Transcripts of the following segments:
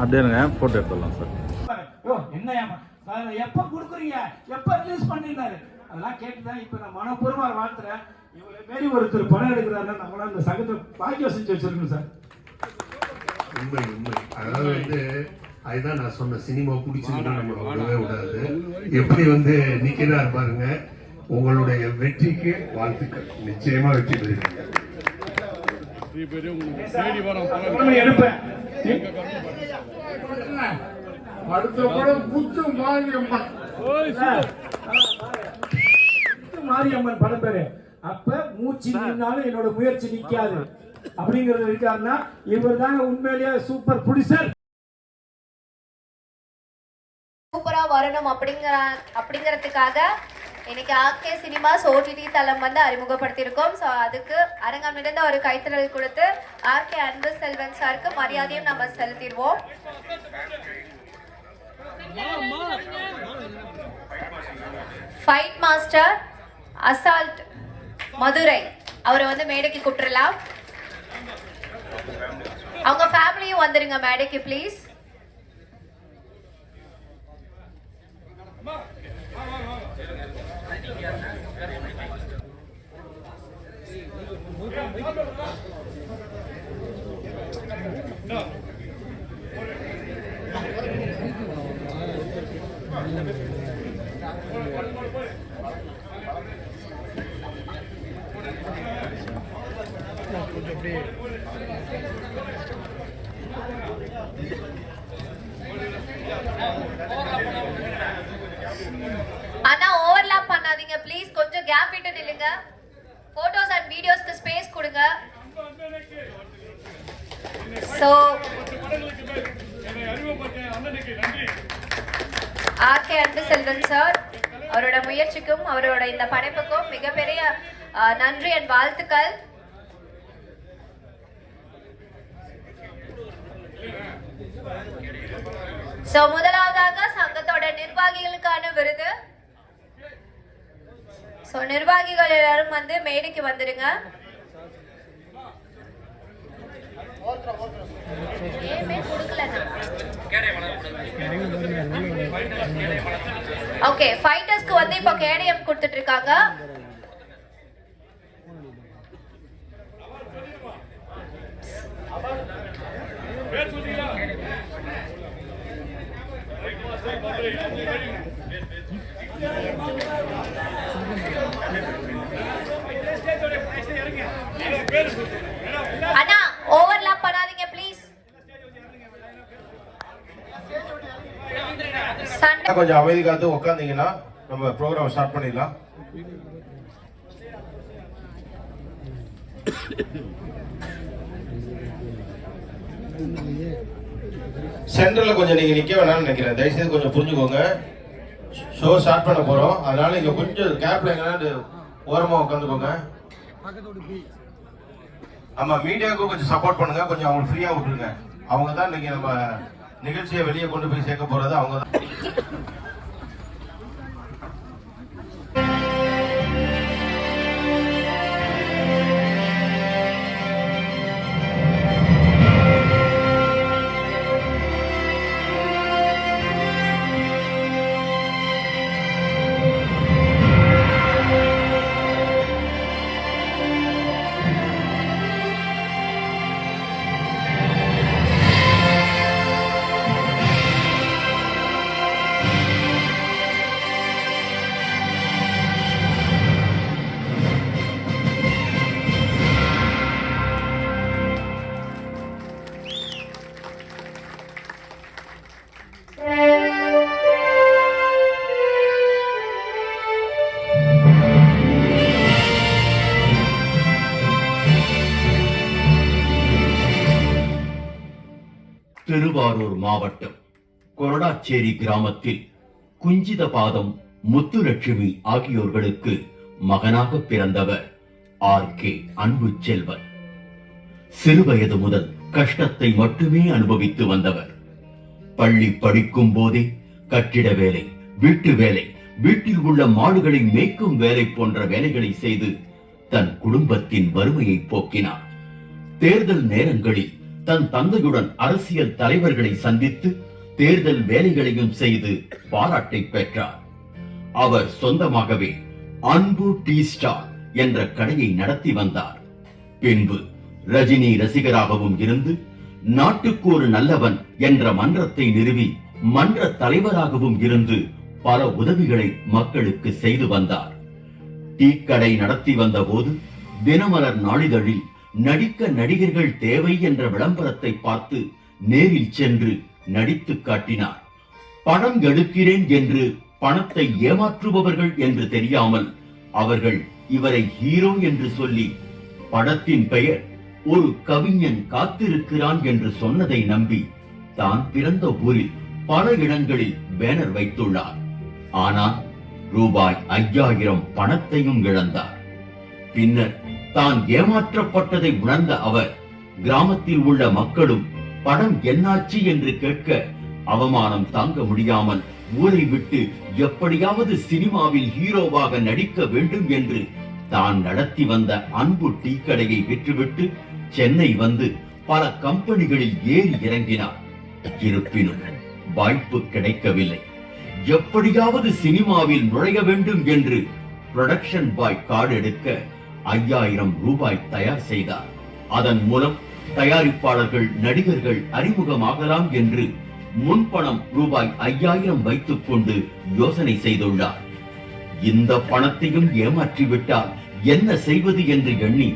அப்படியே போட்டோ எடுத்துடலாம் சார். என்ன எப்ப கொடுக்குறீங்க, எப்ப ரிலீஸ் பண்ணிருந்தாரு அதெல்லாம் கேட்டுதான் இப்ப நான் மனப்பூர்வமா வாழ்த்துறேன். இவரை மாரி ஒருத்தர் படம் எடுக்கிறாருன்னா நம்மளாம் இந்த சங்கத்தை பாக்கியம் செஞ்சு வச்சிருக்கோம் சார். உண்மை உண்மை. அதாவது அதுதான் நான் சொன்ன, சினிமா பிடிச்சிருக்கு நம்ம விடவே விடாது. எப்படி நிக்கிறாரு பாருங்க. உங்களுடைய வெற்றிக்கு வாழ்த்துக்கள். நிச்சயமா வெற்றி பெறுவீங்க. அடுத்த படம் முத்து மாரியம்மன். மாரியம்மன் படம் பேரு. அப்ப மூச்சு நின்னாலும் என்னோட முயற்சி நிக்காது அப்படிங்கறது இருக்காருன்னா இவர் தாங்க உண்மையிலேயே சூப்பர் ப்ரொடியூசர். சூப்பரா வரணும் அப்படிங்கறதுக்காக இன்னைக்கு ஆர்கே சினிமாஸ் ஓடிடி தளம் அறிமுகப்படுத்தியிருக்கோம். ஸோ அதுக்கு அரங்கம் நிறைந்த ஒரு கைத்தறல் கொடுத்து ஆர்கே அன்பு செல்வன் சாருக்கு மரியாதையும் நம்ம செலுத்திடுவோம். ஃபைட் மாஸ்டர் அசால்ட் மதுரை அவரை மேடைக்கு கூப்பிடலாம். அவங்க ஃபேமிலியும் வந்துருங்க மேடைக்கு ப்ளீஸ். அண்ணா ஓவர்லாப் பண்ணாதீங்க ப்ளீஸ். கொஞ்சம் கேப் விட்டு நில்லுங்க. போட்டோஸ் அண்ட் வீடியோஸ்க்கு ஸ்பேஸ் கொடுங்க. சோ ஆர்கே அன்பு செல்வன் சார் அவரோட முயற்சிக்கும் அவரோட இந்த படைப்புக்கும் மிகப்பெரிய நன்றி அண்ட் வாழ்த்துக்கள். சோ முதலாவதாக சங்கத்தோட நிர்வாகிகளுக்கான விருது. சோ நிர்வாகிகள் எல்லாரும் மேடைக்கு வந்துருங்க. ஓகே, ஃபைட்டர்ஸ்க்கு இப்போ கேடயம் கொடுத்துட்டு இருக்காங்க. அண்ணா ஓவர்லாப் பண்ணாதீங்க ப்ளீஸ். கொஞ்சம் அமைதி காத்து உட்காந்தீங்கன்னா நம்ம ப்ரோக்ராம் ஸ்டார்ட் பண்ணிடலாம். சென்டர்ல கொஞ்சம் நீங்க நிக்க வேணாம்னு நினைக்கிறேன். தயவுசெய்து கொஞ்சம் புரிஞ்சுக்கோங்க. ஷோ ஸ்டார்ட் பண்ண போறோம். அதனால இங்க கொஞ்சம் கேப்ல எங்கன்னா ஓரமா உட்காந்துக்கோங்க. ஆமா, மீடியாவுக்கு கொஞ்சம் சப்போர்ட் பண்ணுங்க. கொஞ்சம் அவங்க ஃப்ரீயா விட்டுருங்க. அவங்க தான் இன்னைக்கு நம்ம நிகழ்ச்சியை வெளியே கொண்டு போய் சேர்க்க போறது அவங்க தான். திருவாரூர் மாவட்டம் கொரடாச்சேரி கிராமத்தில் குஞ்சிதபாதம் முத்துலட்சுமி ஆகியோர்களுக்கு மகனாக பிறந்தவர் ஆர்கே அன்பு செல்வன். சிறுவயது முதல் கஷ்டத்தை மட்டுமே அனுபவித்து வந்தவர். பள்ளி படிக்கும் போதே கட்டிட வேலை, வீட்டு வேலை, வீட்டில் உள்ள மாடுகளை மேய்க்கும் வேலை போன்ற வேலைகளை செய்து தன் குடும்பத்தின் வறுமையை போக்கினார். தேர்தல் நேரங்களில் தன் தந்தையுடன் அரசியல் தலைவர்களை சந்தித்து தேர்தல் வேலைகளையும் செய்து பாராட்டை பெற்றார். அவர் சொந்தமாகவே அன்பு டீ ஸ்டால் என்ற கடையை நடத்தி வந்தார். பின்பு ரஜினி ரசிகராகவும் இருந்து நாட்டுக்கு ஒரு நல்லவன் என்ற மன்றத்தை நிறுவி மன்ற தலைவராகவும் இருந்து பல உதவிகளை மக்களுக்கு செய்து வந்தார். டீ கடை நடத்தி வந்த போது தினமலர் நாளிதழில் நடிக்க நடிகர்கள் தேவை என்ற விளம்பரத்தை பார்த்து நேரில் சென்று நடித்து காட்டினார். பணம் எடுக்கிறேன் என்று பணத்தை ஏமாற்றுபவர்கள் என்று தெரியாமல் அவர்கள் இவரை ஹீரோ என்று சொல்லி படத்தின் பெயர் ஒரு கவிஞன் காத்திருக்கிறான் என்று சொன்னதை நம்பி தான் பிறந்த ஊரில் பல இடங்களில் பேனர் வைத்துள்ளார். ஆனால் ரூபாய் 5000 பணத்தையும் இழந்தார். பின்னர் தான் ஏமாற்றப்பட்டதை உணர்ந்த அவர் கிராமத்தில் உள்ள மக்களும் படம் என்னாச்சு என்று கேட்க அவமானம் தாங்க முடியாமல் ஊரை விட்டு எப்படியாவது சினிமாவில் ஹீரோவாக நடிக்க வேண்டும் என்று தான் நடத்தி வந்த அன்பு டீ கடையை விற்றுவிட்டு சென்னை வந்து பல கம்பெனிகளில் ஏறி இறங்கினார். இருப்பினும் வாய்ப்பு கிடைக்கவில்லை. எப்படியாவது சினிமாவில் நுழைய வேண்டும் என்று புரொடக்ஷன் பாய் கார்டு எடுக்க 5000 ரூபாய் தயார் செய்தார். அதன் மூலம் தயாரிப்பாளர்கள் நடிகர்கள் அறிமுகமாகலாம் என்று முன்பணம் ரூபாய் 5000 வைத்துக் கொண்டு யோசனை செய்துள்ளார். இந்த பணத்தையும் ஏமாற்றிவிட்டால் என்ன செய்வது என்று எண்ணி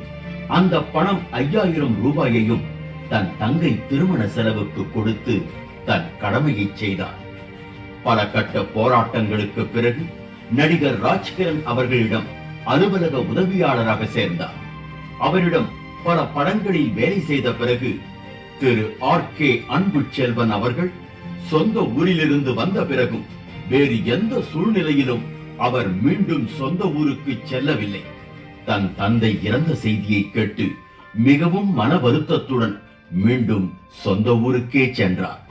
அந்த பணம் 5000 ரூபாயையும் தன் தங்கை திருமண செலவுக்கு கொடுத்து தன் கடமையை செய்தார். பல கட்ட போராட்டங்களுக்கு பிறகு நடிகர் ராஜ்கிரண் அவர்களிடம் அலுவலக உதவியாளராக சேர்ந்தார். அவரிடம் பல படங்களில் வேலை செய்த பிறகு திரு RK அன்பு செல்வன் அவர்கள் சொந்த ஊரிலிருந்து வந்த பிறகும் வேறு எந்த சூழ்நிலையிலும் அவர் மீண்டும் சொந்த ஊருக்கு செல்லவில்லை. தன் தந்தை இறந்த செய்தியை கேட்டு மிகவும் மன வருத்தத்துடன் மீண்டும் சொந்த ஊருக்கே சென்றார்.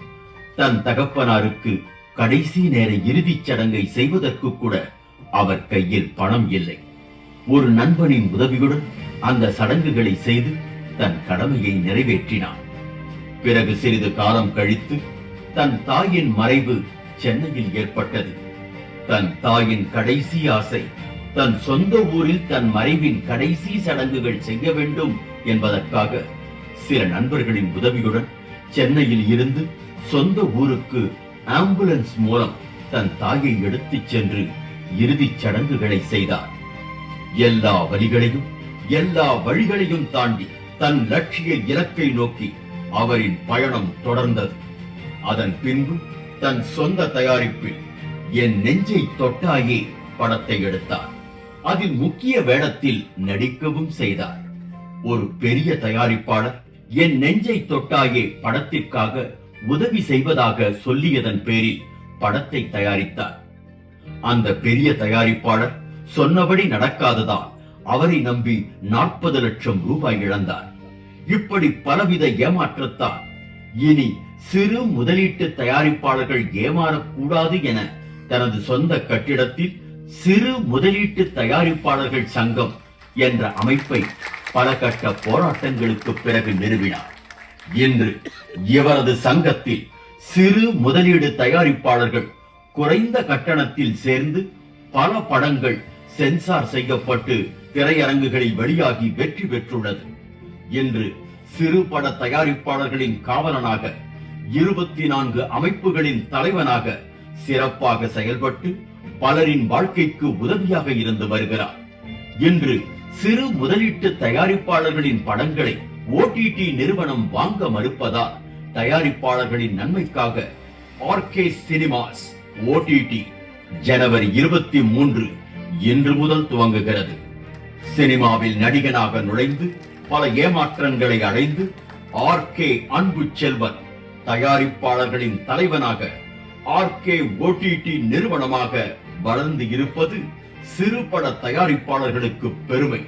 தன் தகப்பனாருக்கு கடைசி நேர இறுதிச் சடங்கை செய்வதற்கு கூட அவர் கையில் பணம் இல்லை. ஒரு நண்பனின் உதவியுடன் அந்த சடங்குகளை செய்து தன் கடமையை நிறைவேற்றினார். பிறகு சிறிது காலம் கழித்து தன் தாயின் மறைவு சென்னையில் ஏற்பட்டது. தன் தாயின் கடைசி ஆசை தன் சொந்த ஊரில் தன் மறைவின் கடைசி சடங்குகள் செய்ய வேண்டும் என்பதற்காக சில நண்பர்களின் உதவியுடன் சென்னையில் இருந்து சொந்த ஊருக்கு ஆம்புலன்ஸ் மூலம் தன் தாயை எடுத்துச் சென்று இறுதிச் சடங்குகளை செய்தார். எல்லா வழிகளையும் எல்லா வழிகளையும் தாண்டி தன் லட்சிய இலக்கை நோக்கி அவரின் பயணம் தொடர்ந்தது. அதன் பின்பு தன் சொந்த தயாரிப்பில் என் நெஞ்சை தொட்டாயே படத்தை எடுத்தார். அதில் முக்கிய வேடத்தில் நடிக்கவும் செய்தார். ஒரு பெரிய தயாரிப்பாளர் என் நெஞ்சை தொட்டாயே படத்திற்காக உதவி செய்வதாக சொல்லியதன் பேரில் படத்தை தயாரித்தார். அந்த பெரிய தயாரிப்பாளர் சொன்னபடி நடக்காததால் அவரை நம்பி 40 லட்சம் ரூபாய் இழந்தார். இப்படி பலவித ஏமாற்றத்தால் இனி சிறு முதலீட்டு தயாரிப்பாளர்கள் ஏமாறக்கூடாது என தனது சொந்த கட்டிடத்தில் சிறு முதலீட்டு தயாரிப்பாளர்கள் சங்கம் என்ற அமைப்பை பல கட்ட போராட்டங்களுக்கு பிறகு நிறுவினார். இன்று இவரது சங்கத்தில் சிறு முதலீடு தயாரிப்பாளர்கள் குறைந்த கட்டணத்தில் சேர்ந்து பல படங்கள் சென்சார் செய்யப்பட்டு திரையரங்குகளில் வெளியாகி வெற்றி பெற்றுள்ளது. இன்று சிறு பட தயாரிப்பாளர்களின் காவலனாக 24 அமைப்புகளின் தலைவனாக சிறப்பாக செயல்பட்டு பலரின் வாழ்க்கைக்கு உதவியாக இருந்து வருகிறார். இன்று சிறு முதலீட்டு தயாரிப்பாளர்களின் படங்களை OTT நிறுவனம் வாங்க மறுப்பதால் தயாரிப்பாளர்களின் நன்மைக்காக RK சினிமாஸ் OTT ஜனவரி 23 இன்று முதல் துவங்குகிறது. சினிமாவில் நடிகனாக நுழைந்து பல ஏமாற்றங்களை அடைந்து RK அன்பு செல்வன் தயாரிப்பாளர்களின் தலைவனாக RK OTT நிறுவனமாக வளர்ந்து இருப்பது சிறு பட தயாரிப்பாளர்களுக்கு பெருமை.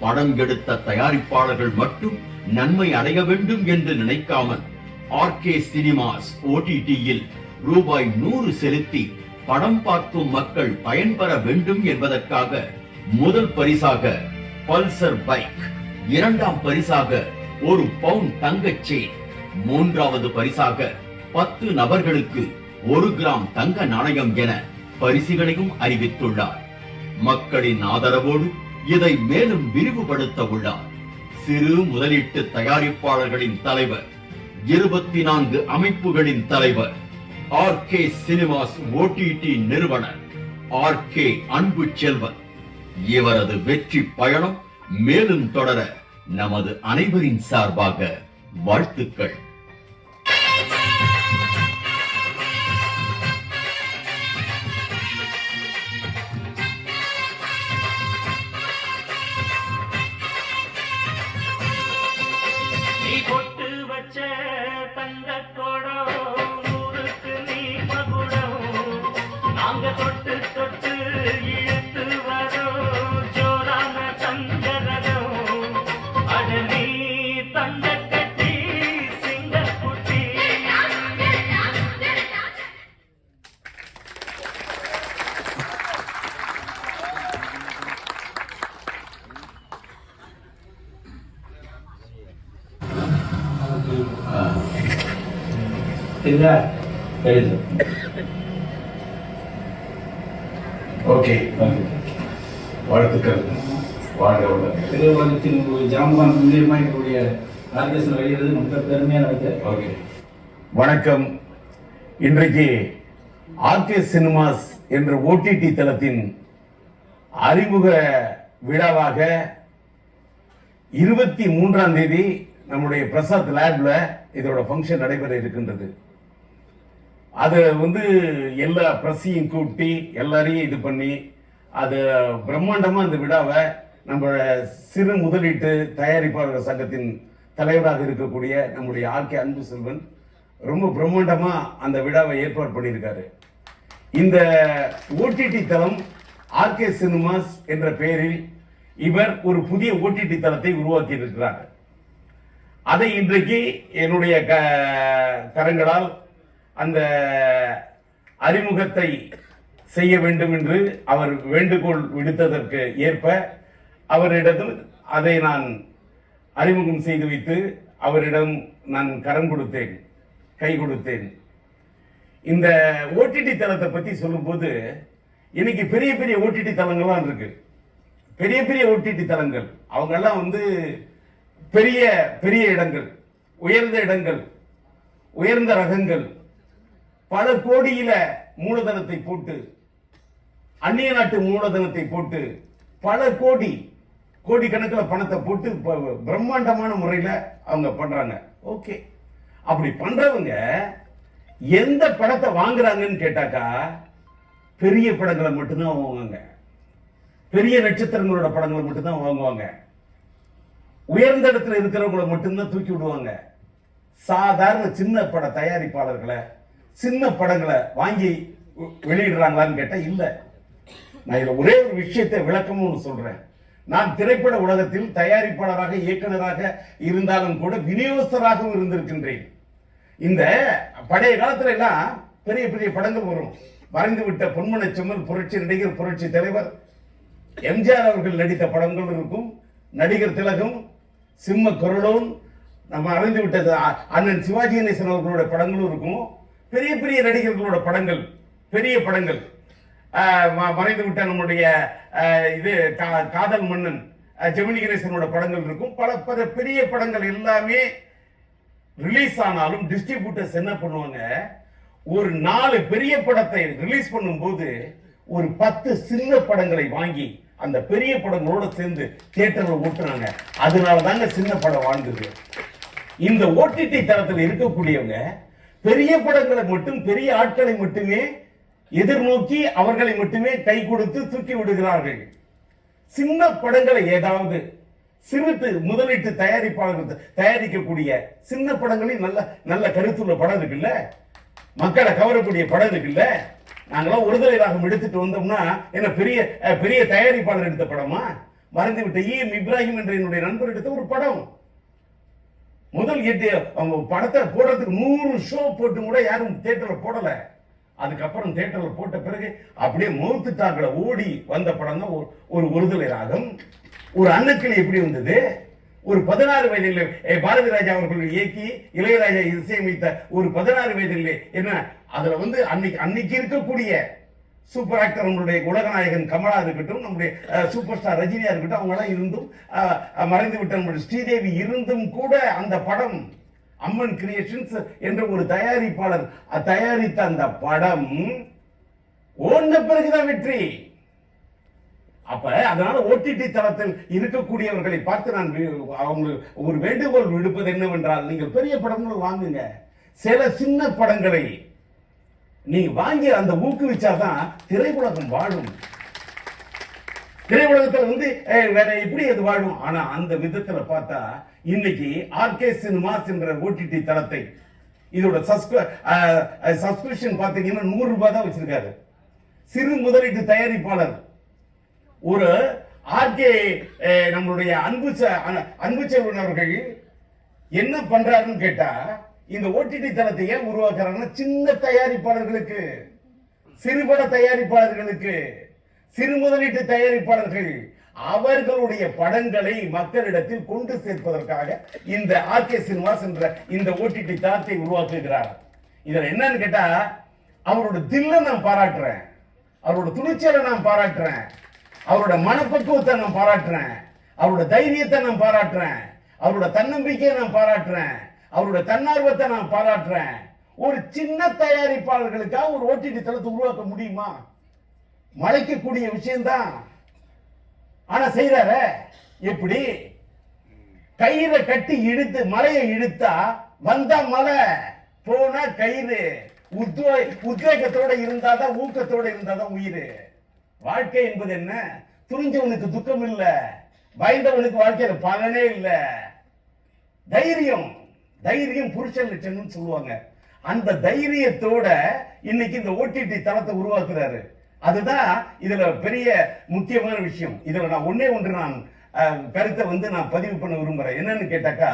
படம் எடுத்த தயாரிப்பாளர்கள் மட்டும் நன்மை அடைய வேண்டும் என்று நினைக்காமல் RK சினிமாஸ் OTT-யில் ரூபாய் 100 செலுத்தி படம் பார்க்கும் மக்கள் பயன்பெற வேண்டும் என்பதற்காக முதல் பரிசாக பல்சர் பைக், இரண்டாம் பரிசாக 1 பவுண்ட் தங்கச் செயின், மூன்றாவது பரிசாக 10 நபர்களுக்கு 1 கிராம் தங்க நாணயம் என பரிசுகளையும் அறிவித்துள்ளார். மக்களின் ஆதரவோடு இதை மேலும் விரிவுபடுத்த உள்ளார். சிறு முதலீட்டு தயாரிப்பாளர்களின் தலைவர், 24 அமைப்புகளின் தலைவர், ஆர்கே சினிமாஸ் OTT நிறுவனர் ஆர்கே அன்பு செல்வன். இவரது வெற்றி பயணம் மேலும் தொடர நமது அனைவரின் சார்பாக வாழ்த்துக்கள். நீ பொட்டு வச்ச தங்க கோடம், ஊருக்கு நீ மகுடம், நாங்க தொட்டு தொட்டு இழுத்து வரோம் ஜோரான சங்கரகம். அட நீ தங்க கட்டி சிங்கக்குட்டி. சரியா? சரி சார். ஓகே, வாழ்த்துக்கள். வாழ்க வளமுடன். திரையுலகத்தின் ஒரு ஜாம்பவான் முன்னிலையமாக இருக்கக்கூடிய ஆர்கேஸ்ட்ரா வெளியிடுறது ரொம்ப பெருமையாக நினைக்க. ஓகே, வணக்கம். இன்றைக்கு ஆர்கே சினிமாஸ் என்ற OTT தளத்தின் அறிமுக விழாவாக 23ஆம் தேதி நம்முடைய பிரசாத் லேப்ல இதோட ஃபங்க்ஷன் நடைபெற இருக்கின்றது. அது எல்லா பிரஸையும் கூட்டி எல்லாரையும் இது பண்ணி அது பிரம்மாண்டமா அந்த விழாவை நம்ம சிறு முதலீட்டு தயாரிப்பாளர் சங்கத்தின் தலைவராக இருக்கக்கூடிய நம்முடைய ஆர்கே அன்பு செல்வன் ரொம்ப பிரம்மாண்டமா அந்த விழாவை ஏற்பாடு பண்ணியிருக்காரு. இந்த OTT தளம் ஆர்கே சினிமாஸ் என்ற பெயரில் இவர் ஒரு புதிய OTT தளத்தை உருவாக்கி இருக்கிறார். அதை இன்றைக்கு என்னுடைய கரங்களால் அந்த அறிமுகத்தை செய்ய வேண்டும் என்று அவர் வேண்டுகோள் விடுத்ததற்கு ஏற்ப அவரிடம் அதை நான் அறிமுகம் செய்து வைத்து அவரிடம் நான் கரம் கொடுத்தேன், கை கொடுத்தேன். இந்த OTT தளத்தை பத்தி சொல்லும்போது இன்னைக்கு பெரிய பெரிய OTT தளங்கள்லாம் இருக்கு. பெரிய பெரிய OTT தளங்கள் அவங்கெல்லாம் பெரிய பெரிய இடங்கள், உயர்ந்த இடங்கள், உயர்ந்த ரகங்கள், பல கோடியில மூலதனத்தை போட்டு, அந்நிய நாட்டு மூலதனத்தை போட்டு, பல கோடி கணக்கில் பணத்தை போட்டு பிரம்மாண்டமான முறையில அவங்க பண்றாங்க. ஓகே, அப்படி பண்றவங்க எந்த படத்தை வாங்குறாங்கன்னு கேட்டாக்கா பெரிய படங்களை மட்டும்தான் வாங்குவாங்க, பெரிய நட்சத்திரங்களோட படங்களை மட்டும்தான் வாங்குவாங்க, உயர்ந்த இடத்துல இருக்கிறவங்களை மட்டும்தான் தூக்கி விடுவாங்க. சாதாரண சின்ன பட தயாரிப்பாளர்களை சின்ன படங்களை வாங்கி வெளியிடுறாங்களான்னு கேட்டா இல்ல. நான் இதுல ஒரே ஒரு விஷயத்தை விளக்கமும் சொல்றேன். நான் திரைப்பட உலகத்தில் தயாரிப்பாளராக இயக்குநராக இருந்தாலும் கூட விநியோகஸ்தராகவும் இருந்திருக்கின்றேன். இந்த பழைய காலத்துல எல்லாம் பெரிய பெரிய படங்கள் வரும். மறைந்து விட்ட பொன்மன செம்மல் புரட்சி நடிகர் புரட்சி தலைவர் எம்ஜிஆர் அவர்கள் நடித்த படங்கள் இருக்கும். நடிகர் திலகம், சிம்ம குரலோன், நம்ம அறிந்து விட்டது அண்ணன் சிவாஜி கணேசன் அவர்களோட படங்களும் இருக்கும். பெரிய பெரிய நடிகர்களோட படங்கள், பெரிய படங்கள், மறைந்து விட்ட நம்முடைய காதல் மன்னன் ஜெமினி கணேசனோட படங்கள் இருக்கும். பல பெரிய படங்கள் எல்லாமே ரிலீஸ் ஆனாலும் டிஸ்ட்ரிபியூட்டர்ஸ் என்ன பண்ணுவாங்க, ஒரு 4 பெரிய படத்தை ரிலீஸ் பண்ணும்போது ஒரு 10 சின்ன படங்களை வாங்கி அந்த பெரிய படங்களோட சேர்ந்து தியேட்டர்ல ஓட்டுறாங்க. அதனால தாங்க சின்ன படம் வாழ்ந்தது. இந்த OTT தளத்தில் இருக்கக்கூடியவங்க பெரிய படங்களை மட்டும், பெரிய ஆட்களை மட்டுமே எதிர்நோக்கி அவர்களை மட்டுமே கை கொடுத்து தூக்கி விடுகிறார்கள். சின்ன படங்களை ஏதாவது சிறு முதலீட்டு தயாரிப்பாளர்கள் தயாரிக்கக்கூடிய சின்ன படங்களில் நல்ல நல்ல கருத்துள்ள படம் இருக்குல்ல, மக்களை கவரக்கூடிய படம் இருக்குல்ல. நாங்களாம் ஒருதலை ராகம் எடுத்துட்டு வந்தோம்னா என்ன பெரிய பெரிய தயாரிப்பாளர் எடுத்த படமா? மறந்து விட்ட EM இப்ராஹிம் என்ற என்னுடைய நண்பர் எடுத்த ஒரு படம். முதல் 8 படத்தை போடுறதுக்கு 100 ஷோ போட்டு கூட யாரும் தியேட்டர்ல போடல. அதுக்கப்புறம் தியேட்டர்ல போட்ட பிறகு அப்படியே மவுத்து டாக்ல ஓடி வந்த படம் தான் ஒரு ஒருதலை ராகம். ஒரு அன்னக்கிளி எப்படி வந்தது, ஒரு 16 வயதில் பாரதி ராஜா அவர்கள் இயக்கி இளையராஜா இசையமைத்த ஒரு 16 வயதில் என்ன அதுல வந்து அன்னைக்கு இருக்கக்கூடிய சூப்பர் ஆக்டர் நம்மளுடைய உலகநாயகன் கமலா இருக்கட்டும், நம்முடைய சூப்பர் ஸ்டார் ரஜினியா இருக்கட்டும், அவங்க எல்லாம் இருந்தும் மறைந்து விட்ட நம்முடைய ஸ்ரீதேவி இருந்தும் கூட அந்த படம் அம்மன் கிரியேஷன்ஸ் என்ற ஒரு தயாரிப்பாளர் தயாரித்த அந்த படம் ஓடின பிறகுதான் வெற்றி. அப்ப அதனால ஓடிடி தளத்தில் இருக்கக்கூடியவர்களை பார்த்து நான் அவங்களுக்கு ஒரு வேண்டுகோள் விடுப்பது என்னவென்றால், நீங்கள் பெரிய படங்கள் வாங்குங்க, சில சின்ன படங்களை நீங்க வாங்கி அந்த ஊக்குவிச்சாதான் திரையுலகம் வாழும். திரையுலகத்தில் வந்து வேற எப்படி அது வாழும்? ஆனா அந்த விதத்துல பார்த்தா இன்னைக்கு ஆர்கே சினிமாஸ் என்ற ஓடிடி தளத்தை இதோட சப்ஸ்கிரிப்ஷன் பாத்தீங்கன்னா 100 ரூபாய் தான் வச்சிருக்காரு. சிறு முதலீட்டு தயாரிப்பாளர் ஒரு ஆர்கே நம்மளுடைய அன்பு செல்வன் அவர்கள் என்ன பண்றாருன்னு கேட்டா, இந்த ஓடிடி தளத்தை ஏன் உருவாக்குறாங்கன்னா சின்ன தயாரிப்பாளர்களுக்கு, சிறுபட தயாரிப்பாளர்களுக்கு, சிறு முதலீட்டு தயாரிப்பாளர்கள் அவர்களுடைய படங்களை மக்களிடத்தில் கொண்டு சேர்ப்பதற்காக இந்த ஆர்கே சினிமாஸ் என்ற இந்த ஓடிடி தளத்தை உருவாக்குகிறார். இதுல என்னன்னு கேட்டா, அவரோட தில்லை நான் பாராட்டுறேன், அவரோட துணிச்சலை நான் பாராட்டுறேன், அவரோட மனப்பக்குவத்தை நான் பாராட்டுறேன், அவரோட தைரியத்தை நான் பாராட்டுறேன், அவரோட தன்னம்பிக்கையை நான் பாராட்டுறேன், அவரோட தன்னார்வத்தை நான் பாராட்டுறேன். ஒரு சின்ன தயாரிப்பாளர்களுக்காக ஒரு ஓடிடி தளத்தை உருவாக்க முடியுமா? மலைக்கக்கூடிய விஷயம்தான். ஆனா செய்யறாரு எப்படி? கயிறை கட்டி இழுத்து மலையை இழுத்தா வந்தா மலை, போனா கயிறு. உத்வேகத்தோட இருந்தாதான், ஊக்கத்தோட இருந்தாதான் உயிர். வாழ்க்கை என்பது என்ன? துணிஞ்சவனுக்கு துக்கம் இல்ல, பயந்தவனுக்கு வாழ்க்கையில பலனே இல்ல. தைரியம், தைரியம் புருஷன் லட்சணம்னு சொல்லுவாங்க. அந்த தைரியத்தோட இன்னைக்கு இந்த ஓடிடி தளத்தை உருவாக்குறாரு. அதுதான் இதுல பெரிய முக்கியமான விஷயம். இதுல நான் ஒண்ணே ஒன்று நான் கருத்தை வந்து நான் பதிவு பண்ண விரும்புறேன். என்னன்னு கேட்டாக்கா,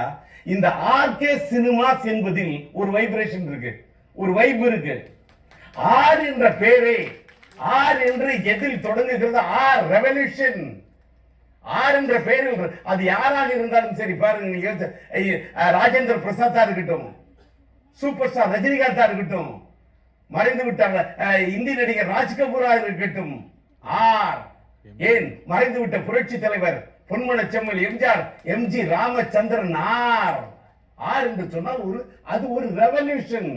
இந்த ஆர்கே சினிமாஸ் என்பதில் ஒரு வைப்ரேஷன் இருக்கு, ஒரு வைப் இருக்கு. ஆர் என்ற பேரே, ஆர் என்று எதில் தொடங்குகிறது? R revolution. ஆர் என்ற பெயரில் அது யாராக இருந்தாலும் சரி, பாருங்க, நீங்க ராஜேந்திர பிரசாத்தா இருக்கட்டும், சூப்பர் ஸ்டார் ரஜினிகாந்தா இருக்கட்டும், மறைந்து விட்டாங்க இந்தி நடிகர் ராஜ்கபூரா இருக்கட்டும், ஆர் ஏன் மறைந்து விட்ட புரட்சி தலைவர் பொன்மன செம்மல் எம்ஜிஆர், எம்ஜி ராமச்சந்திரன். ஆர் ஆர் என்று சொன்னால் அது ஒரு ரெவல்யூஷன்.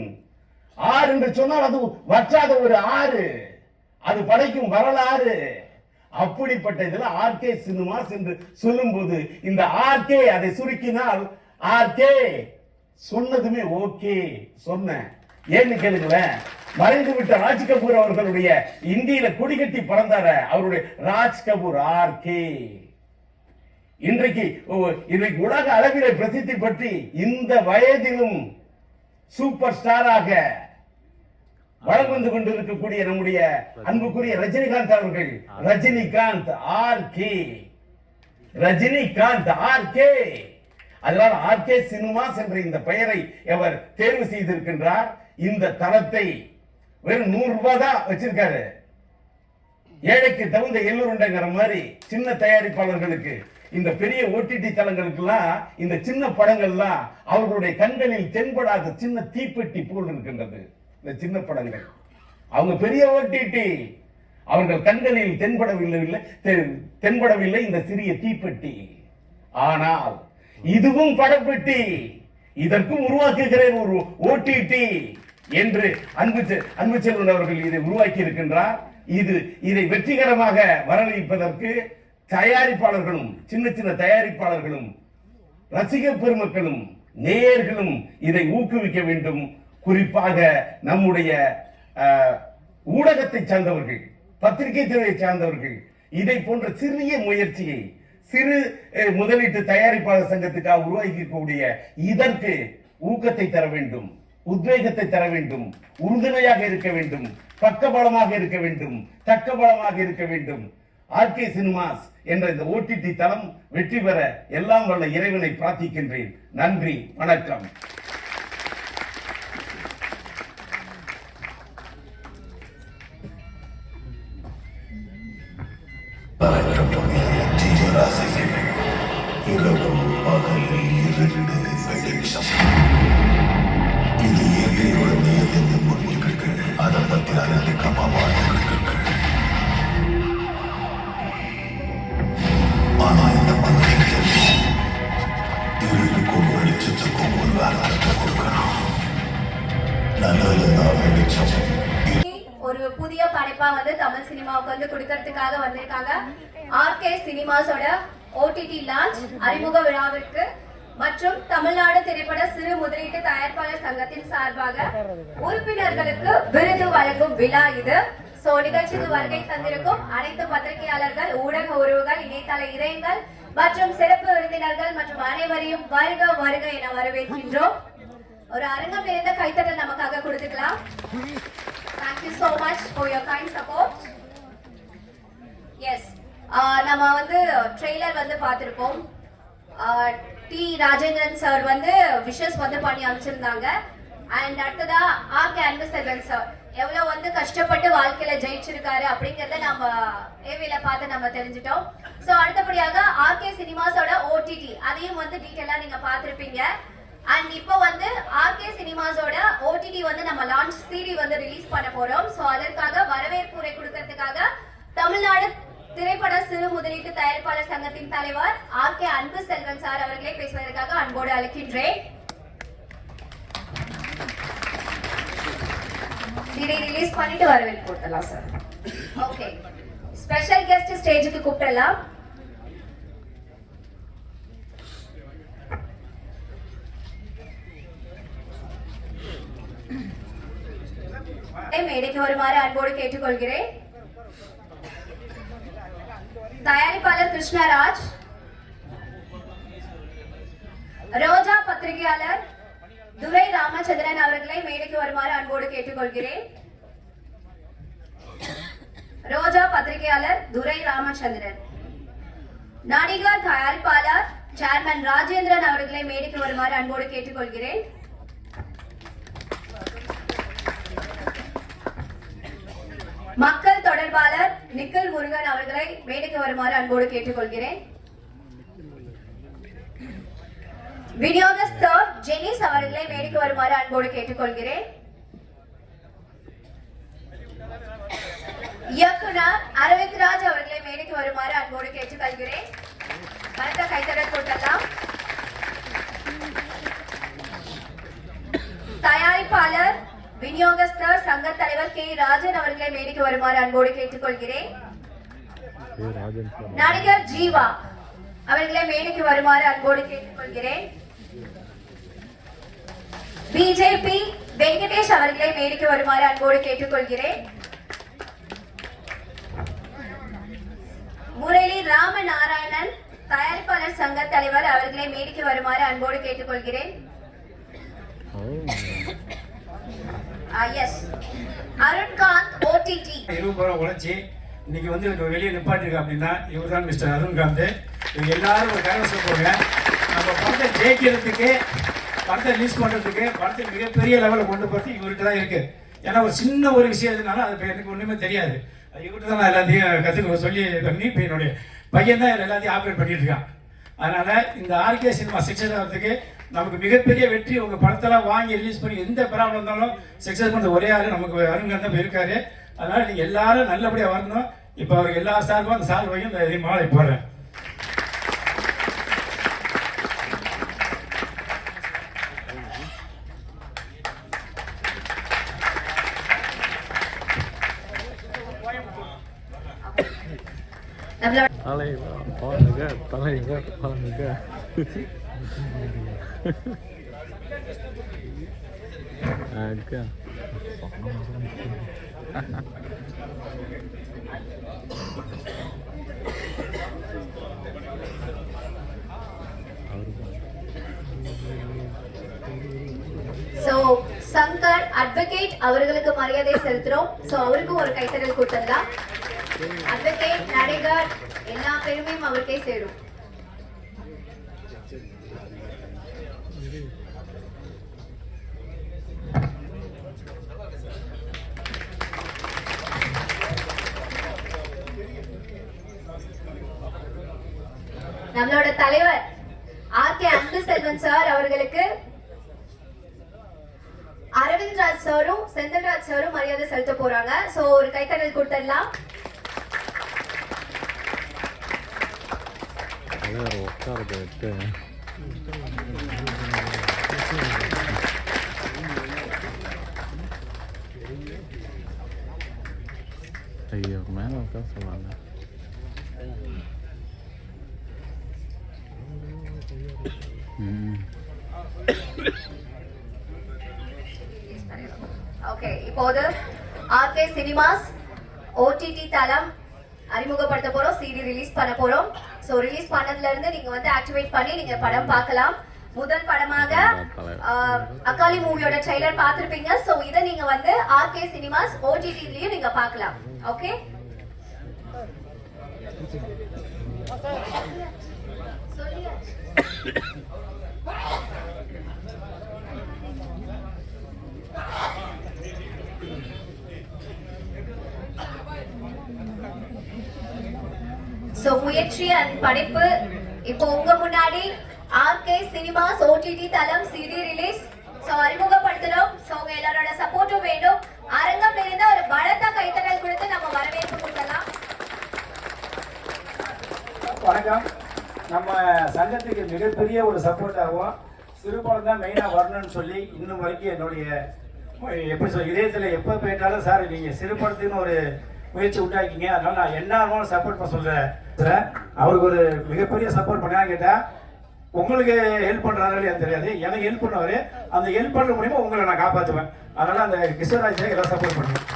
ஆர் என்று சொன்னால் அது வற்றாத ஒரு ஆறு, அது படைக்கும் வரலாறு. அப்படிப்பட்ட இதுல ஆர்கே சினிமாஸ் என்று சொல்லும் போது இந்த ஆர்கே அதை சுருக்கினால் ஆர்கே சொன்னதுமே ஓகே சொன்ன. ஏன்னு கேளுங்களேன், மறைந்து விட்ட ராஜ் கபூர் அவர்களுடைய இந்தியில கொடிகட்டி பறந்தார அவருடைய ராஜ் கபூர் ஆர்கே இன்றைக்கு உலக அளவிலே பிரசித்தி பற்றி இந்த வயதிலும் சூப்பர் ஸ்டாராக வளம் வந்து கொண்டிருக்கக்கூடிய நம்முடைய அன்புக்குரிய ரஜினிகாந்த் அவர்கள், ரஜினிகாந்த் ஆர்கே, ரஜினிகாந்த் ஆர்கே. அதனால் ஆர்கே சினிமாஸ் என்ற இந்த பெயரை அவர் தேர்வு செய்திருக்கின்றார். இந்த தளத்தை வெறும் 100 ரூபாய் தான் வச்சிருக்காரு. ஏழைக்கு தகுந்த எள்ளுருண்டைங்கிற மாதிரி சின்ன தயாரிப்பாளர்களுக்கு, இந்த பெரிய ஓடிடி தளங்களுக்கெல்லாம் இந்த சின்ன படங்கள்லாம் அவர்களுடைய கண்களில் தென்படாத சின்ன தீப்பெட்டி போல் இருக்கின்றது. இந்த சின்ன படங்கள் அவங்க பெரிய ஓடிடி, அவர்கள் கண்களில் தென்படவில்லை இந்த சிறிய தீப்பெட்டி. ஆனால் இதுவும் படப்பெட்டி, இதற்கும் உருவாக்குகிறேன் ஒரு ஓடிடி என்று அன்பு செல்வன் அவர்கள் இதை உருவாக்கி இருக்கின்றார். இதை வெற்றிகரமாக வரவேற்பதற்கு தயாரிப்பாளர்களும், சின்ன சின்ன தயாரிப்பாளர்களும், ரசிகர் பெருமக்களும், நேயர்களும் இதை ஊக்குவிக்க வேண்டும். குறிப்பாக நம்முடைய ஊடகத்தை சார்ந்தவர்கள், பத்திரிகை துறையை சார்ந்தவர்கள் இதை போன்ற சிறிய முயற்சியை சிறு முதலீட்டு தயாரிப்பாளர் சங்கத்துக்காக உருவாக்கக்கூடிய இதற்கு ஊக்கத்தை தர வேண்டும், உத்வேகத்தை தர வேண்டும், உறுதுணையாக இருக்க வேண்டும், பக்கபலமாக இருக்க வேண்டும், தக்கபலமாக இருக்க வேண்டும். ஆர்கே சினிமாஸ் என்ற இந்த ஓடிடி தளம் வெற்றி பெற எல்லாம் வல்ல இறைவனை பிரார்த்திக்கின்றேன். நன்றி, வணக்கம். இரவும் இது இயற்கையோட நியதியை புரிஞ்சுக்கிட்டு அதை பத்தி அறிஞ்சிக்காம வாழ்ந்துக்கிட்டு ஆனா இந்த மனுஷன் இருளுக்கும் வெளிச்சத்துக்கும் ஒரு வேலை கொடுக்கணும். நல்லதுதான் வெளிச்சம். ஒரு புதிய படைப்பா வந்து தமிழ் சினிமாவுக்கு வந்து கொடுக்கறதுக்காக வந்திருக்காங்க. ஆர்கே சினிமாஸோட ஓடிடி லான்ச் அறிமுக விழாவிற்கு மற்றும் தமிழ்நாடு திரைப்பட சிறு முதலீட்டு தயாரிப்பாளர் சங்கத்தின் சார்பாக உறுப்பினர்களுக்கு விருது வழங்கும் விழா இது. நிகழ்ச்சிக்கு வருகை தந்திருக்கும் அனைத்து பத்திரிகையாளர்கள், ஊடக உறவுகள், இணையதள இதயங்கள் மற்றும் சிறப்பு விருந்தினர்கள் மற்றும் அனைவரையும் வருக வருக என வரவேற்கின்றோம். ஒரு அரங்கம் நிறைந்த கைத்தட்டல் நமக்காக கொடுத்துக்கலாம். Thank you so much for your kind support. Yes, நம்ம வந்து ட்ரெய்லர் வந்து பார்த்திருப்போம். டி ராஜேந்திரன் சார் வந்து விஷஸ் வந்து பண்ணி அனுப்பிச்சிருந்தாங்க. அண்ட் அடுத்ததா ஆர் கே அன்புசெல்வன் சார் எவ்வளவு வந்து கஷ்டப்பட்டு வாழ்க்கையில ஜெயிச்சிருக்காரு அப்படிங்கறத நம்ம ஏவில பார்த்து நம்ம தெரிஞ்சிட்டோம். சோ அடுத்தபடியாக ஆர்கே சினிமாஸோட ஓடிடி அதையும் வந்து டீடைலா நீங்க பார்த்திருப்பீங்க. அண்ட் இப்போ வந்து ஆர்கே சினிமாஸோட ஓடிடி வந்து நம்ம லான்ச் சிடி வந்து ரிலீஸ் பண்ண போறோம். சோ அதற்காக வரவேற்புரை கொடுக்கறதுக்காக தமிழ்நாடு திரைப்பட சிறு முதலீட்டு தயாரிப்பாளர் சங்கத்தின் தலைவர் ஆர் கே அன்புசெல்வன் சார் அவர்களை பேசுவதற்காக அன்போடு அழைக்கின்றேன். சிடி ரிலீஸ் பண்ணிட்டு வரவேற்பு கொடுத்தலாம் சார். ஓகே, ஸ்பெஷல் கெஸ்ட் ஸ்டேஜுக்கு கூப்பிடலாம். மேடைக்கு வருமாறு அன்போடு கேட்டுக்கொள்கிறேன். தயாரிப்பாளர் கிருஷ்ணராஜ், ரோஜா பத்திரிகையாளர் துரை ராமச்சந்திரன் அவர்களை மேடைக்கு வருமாறு அன்போடு கேட்டுக்கொள்கிறேன். ரோஜா பத்திரிகையாளர் துரை ராமச்சந்திரன், நடிகர் தயாரிப்பாளர் சேர்மன் ராஜேந்திரன் அவர்களை மேடைக்கு வருமாறு அன்போடு கேட்டுக்கொள்கிறேன். மக்கள் தொடர்பாளர் நிக்கில் முருகன் அவர்களை மேடைக்கு வருமாறு அன்போடு கேட்டுக்கொள்கிறேன். விநியோகஸ்தர் ஜெனிஸ் அவர்களை மேடைக்கு வருமாறு அன்போடு கேட்டுக்கொள்கிறேன். இயக்குனர் அரவிந்த் ராஜ் அவர்களை மேடைக்கு வருமாறு அன்போடு கேட்டுக்கொள்கிறேன். பலத்த கைத்தட்டல் கொடுக்கலாம். தயாரிப்பாளர் விநியோகஸ்தர் சங்க தலைவர் கே ராஜன் அவர்களை மேடைக்கு வருமாறு அன்போடு கேட்டுக்கொள்கிறேன். நடிகர் ஜீவா அவர்களை மேடைக்கு வருமாறு அன்போடு கேட்டுக்கொள்கிறேன். பிஜேபி வெங்கடேஷ் அவர்களை மேடைக்கு வருமாறு அன்போடு கேட்டுக்கொள்கிறேன். முரளி ராமநாராயணன் தயாரிப்பாளர் சங்க தலைவர் அவர்களை மேடைக்கு வருமாறு அன்போடு கேட்டுக்கொள்கிறேன். அருண்காந்த் ஓடிடி 20 ரூபா உழைச்சி இன்னைக்கு வந்து வெளியே நிப்பாட்டிருக்க அப்படின்னா இவர் தான் மிஸ்டர் அருண்காந்த். இவங்க எல்லாரும் ஒரு கரவச போங்க. நம்ம படத்தை ஜெயிக்கிறதுக்கு, படத்தை ரிலீஸ் பண்றதுக்கு, படத்தை மிகப்பெரிய லெவலில் கொண்டு போகிறது இவர்கிட்ட தான் இருக்கு. ஏன்னா ஒரு சின்ன ஒரு விஷயம் எதுனாலும் அது எனக்கு ஒன்றுமே தெரியாது. இவர்கிட்ட தான் நான் எல்லாத்தையும் கற்றுக்க சொல்லி பண்ணி இப்போ என்னுடைய பையன் தான் எல்லாத்தையும் ஆப்ரேட் பண்ணிட்டு இருக்கான். அதனால இந்த ஆர்கே சினிமா சக்ஸஸ் ஆகிறதுக்கு நமக்கு மிகப்பெரிய வெற்றி. உங்க படத்தெல்லாம் வாங்கி ரிலீஸ் பண்ணி எந்த ப்ராப்ளம் இருந்தாலும் சக்ஸஸ் பண்ண ஒரே ஆளு நமக்கு அருண்காந்த் இருக்காரு. அதனால நீங்க எல்லாரும் நல்லபடியா வரணும். இப்போ அவருக்கு எல்லா சார்பும் அந்த சால்வையும் இந்த மாலை போடுறேன். சங்கர் அட்வொகேட் அவர்களுக்கு மரியாதை செலுத்துறோம். அவருக்கும் ஒரு கைத்தறல் கொடுத்ததுதான். அட்வொகேட், நடிகர் எல்லா பெருமையும் அவருக்கே சேரும். நம்மளோட தலைவர் ஆர் ஆர்கே அன்பு செல்வன் சார் அவர்களுக்கு அரவிந்த் ராஜ் சாரும் செந்தில்ராஜ் சாரும் மரியாதை செலுத்த போறாங்க. சோ ஒரு கைத்தட்டல் கொடுத்துடலாம். ஐயோ மேலே உட்கார சொல்லுவாங்க. ஓகே, இப்போது ஆர்கே சினிமாஸ் ஓடிடி தளம் அறிமுகப்படுத்த போறோம். சிடி ரிலீஸ் பண்ண போறோம். சோ ரிலீஸ் பண்ணதுல இருந்து நீங்க வந்து ஆக்டிவேட் பண்ணி நீங்க படம் பார்க்கலாம். முதல் படமாக அக்காலி மூவியோட ட்ரைலர் பார்த்திருப்பீங்க. சோ இத நீங்க வந்து ஆர்கே சினிமாஸ் ஓடிடிலயும் நீங்க பார்க்கலாம். ஓகே, சோ முயற்சி அண்ட் படைப்பு இப்போ உங்க முன்னாடி ஆர்கே சினிமாஸ் ஓடிடி தளம் சிடி ரிலீஸ் சோ அறிமுகப்படுத்துறோம். சோ உங்க எல்லாரோட சப்போர்ட்டும் வேண்டும். அரங்கம் நிறைந்த ஒரு பலத்த கைத்தட்டல் கொடுத்து நம்ம வரவேற்பு கொடுக்கலாம். வணக்கம். நம்ம சங்கத்துக்கு மிகப்பெரிய ஒரு சப்போர்ட் ஆகும். சிறுபடம் தான் மெயினாக வரணும்னு சொல்லி இன்னும் வரைக்கும் என்னுடைய எப்படி சொல்ல இதயத்தில் எப்போ போயிட்டாலும் சார் நீங்கள் சிறுபடத்துக்குன்னு ஒரு முயற்சி உண்டாக்கிங்க, அதனால நான் என்ன சப்போர்ட் பண்ண சொல்கிறேன். அவருக்கு ஒரு மிகப்பெரிய சப்போர்ட் பண்ணா கேட்டால் உங்களுக்கு ஹெல்ப் பண்ணுறாரு எனக்கு தெரியாது, எனக்கு ஹெல்ப் பண்ணுவார். அந்த ஹெல்ப் பண்ண மூலியமா உங்களை நான் காப்பாற்றுவேன். அதனால் அந்த கிஷோராஜ் எல்லாம் சப்போர்ட் பண்ணுவேன்.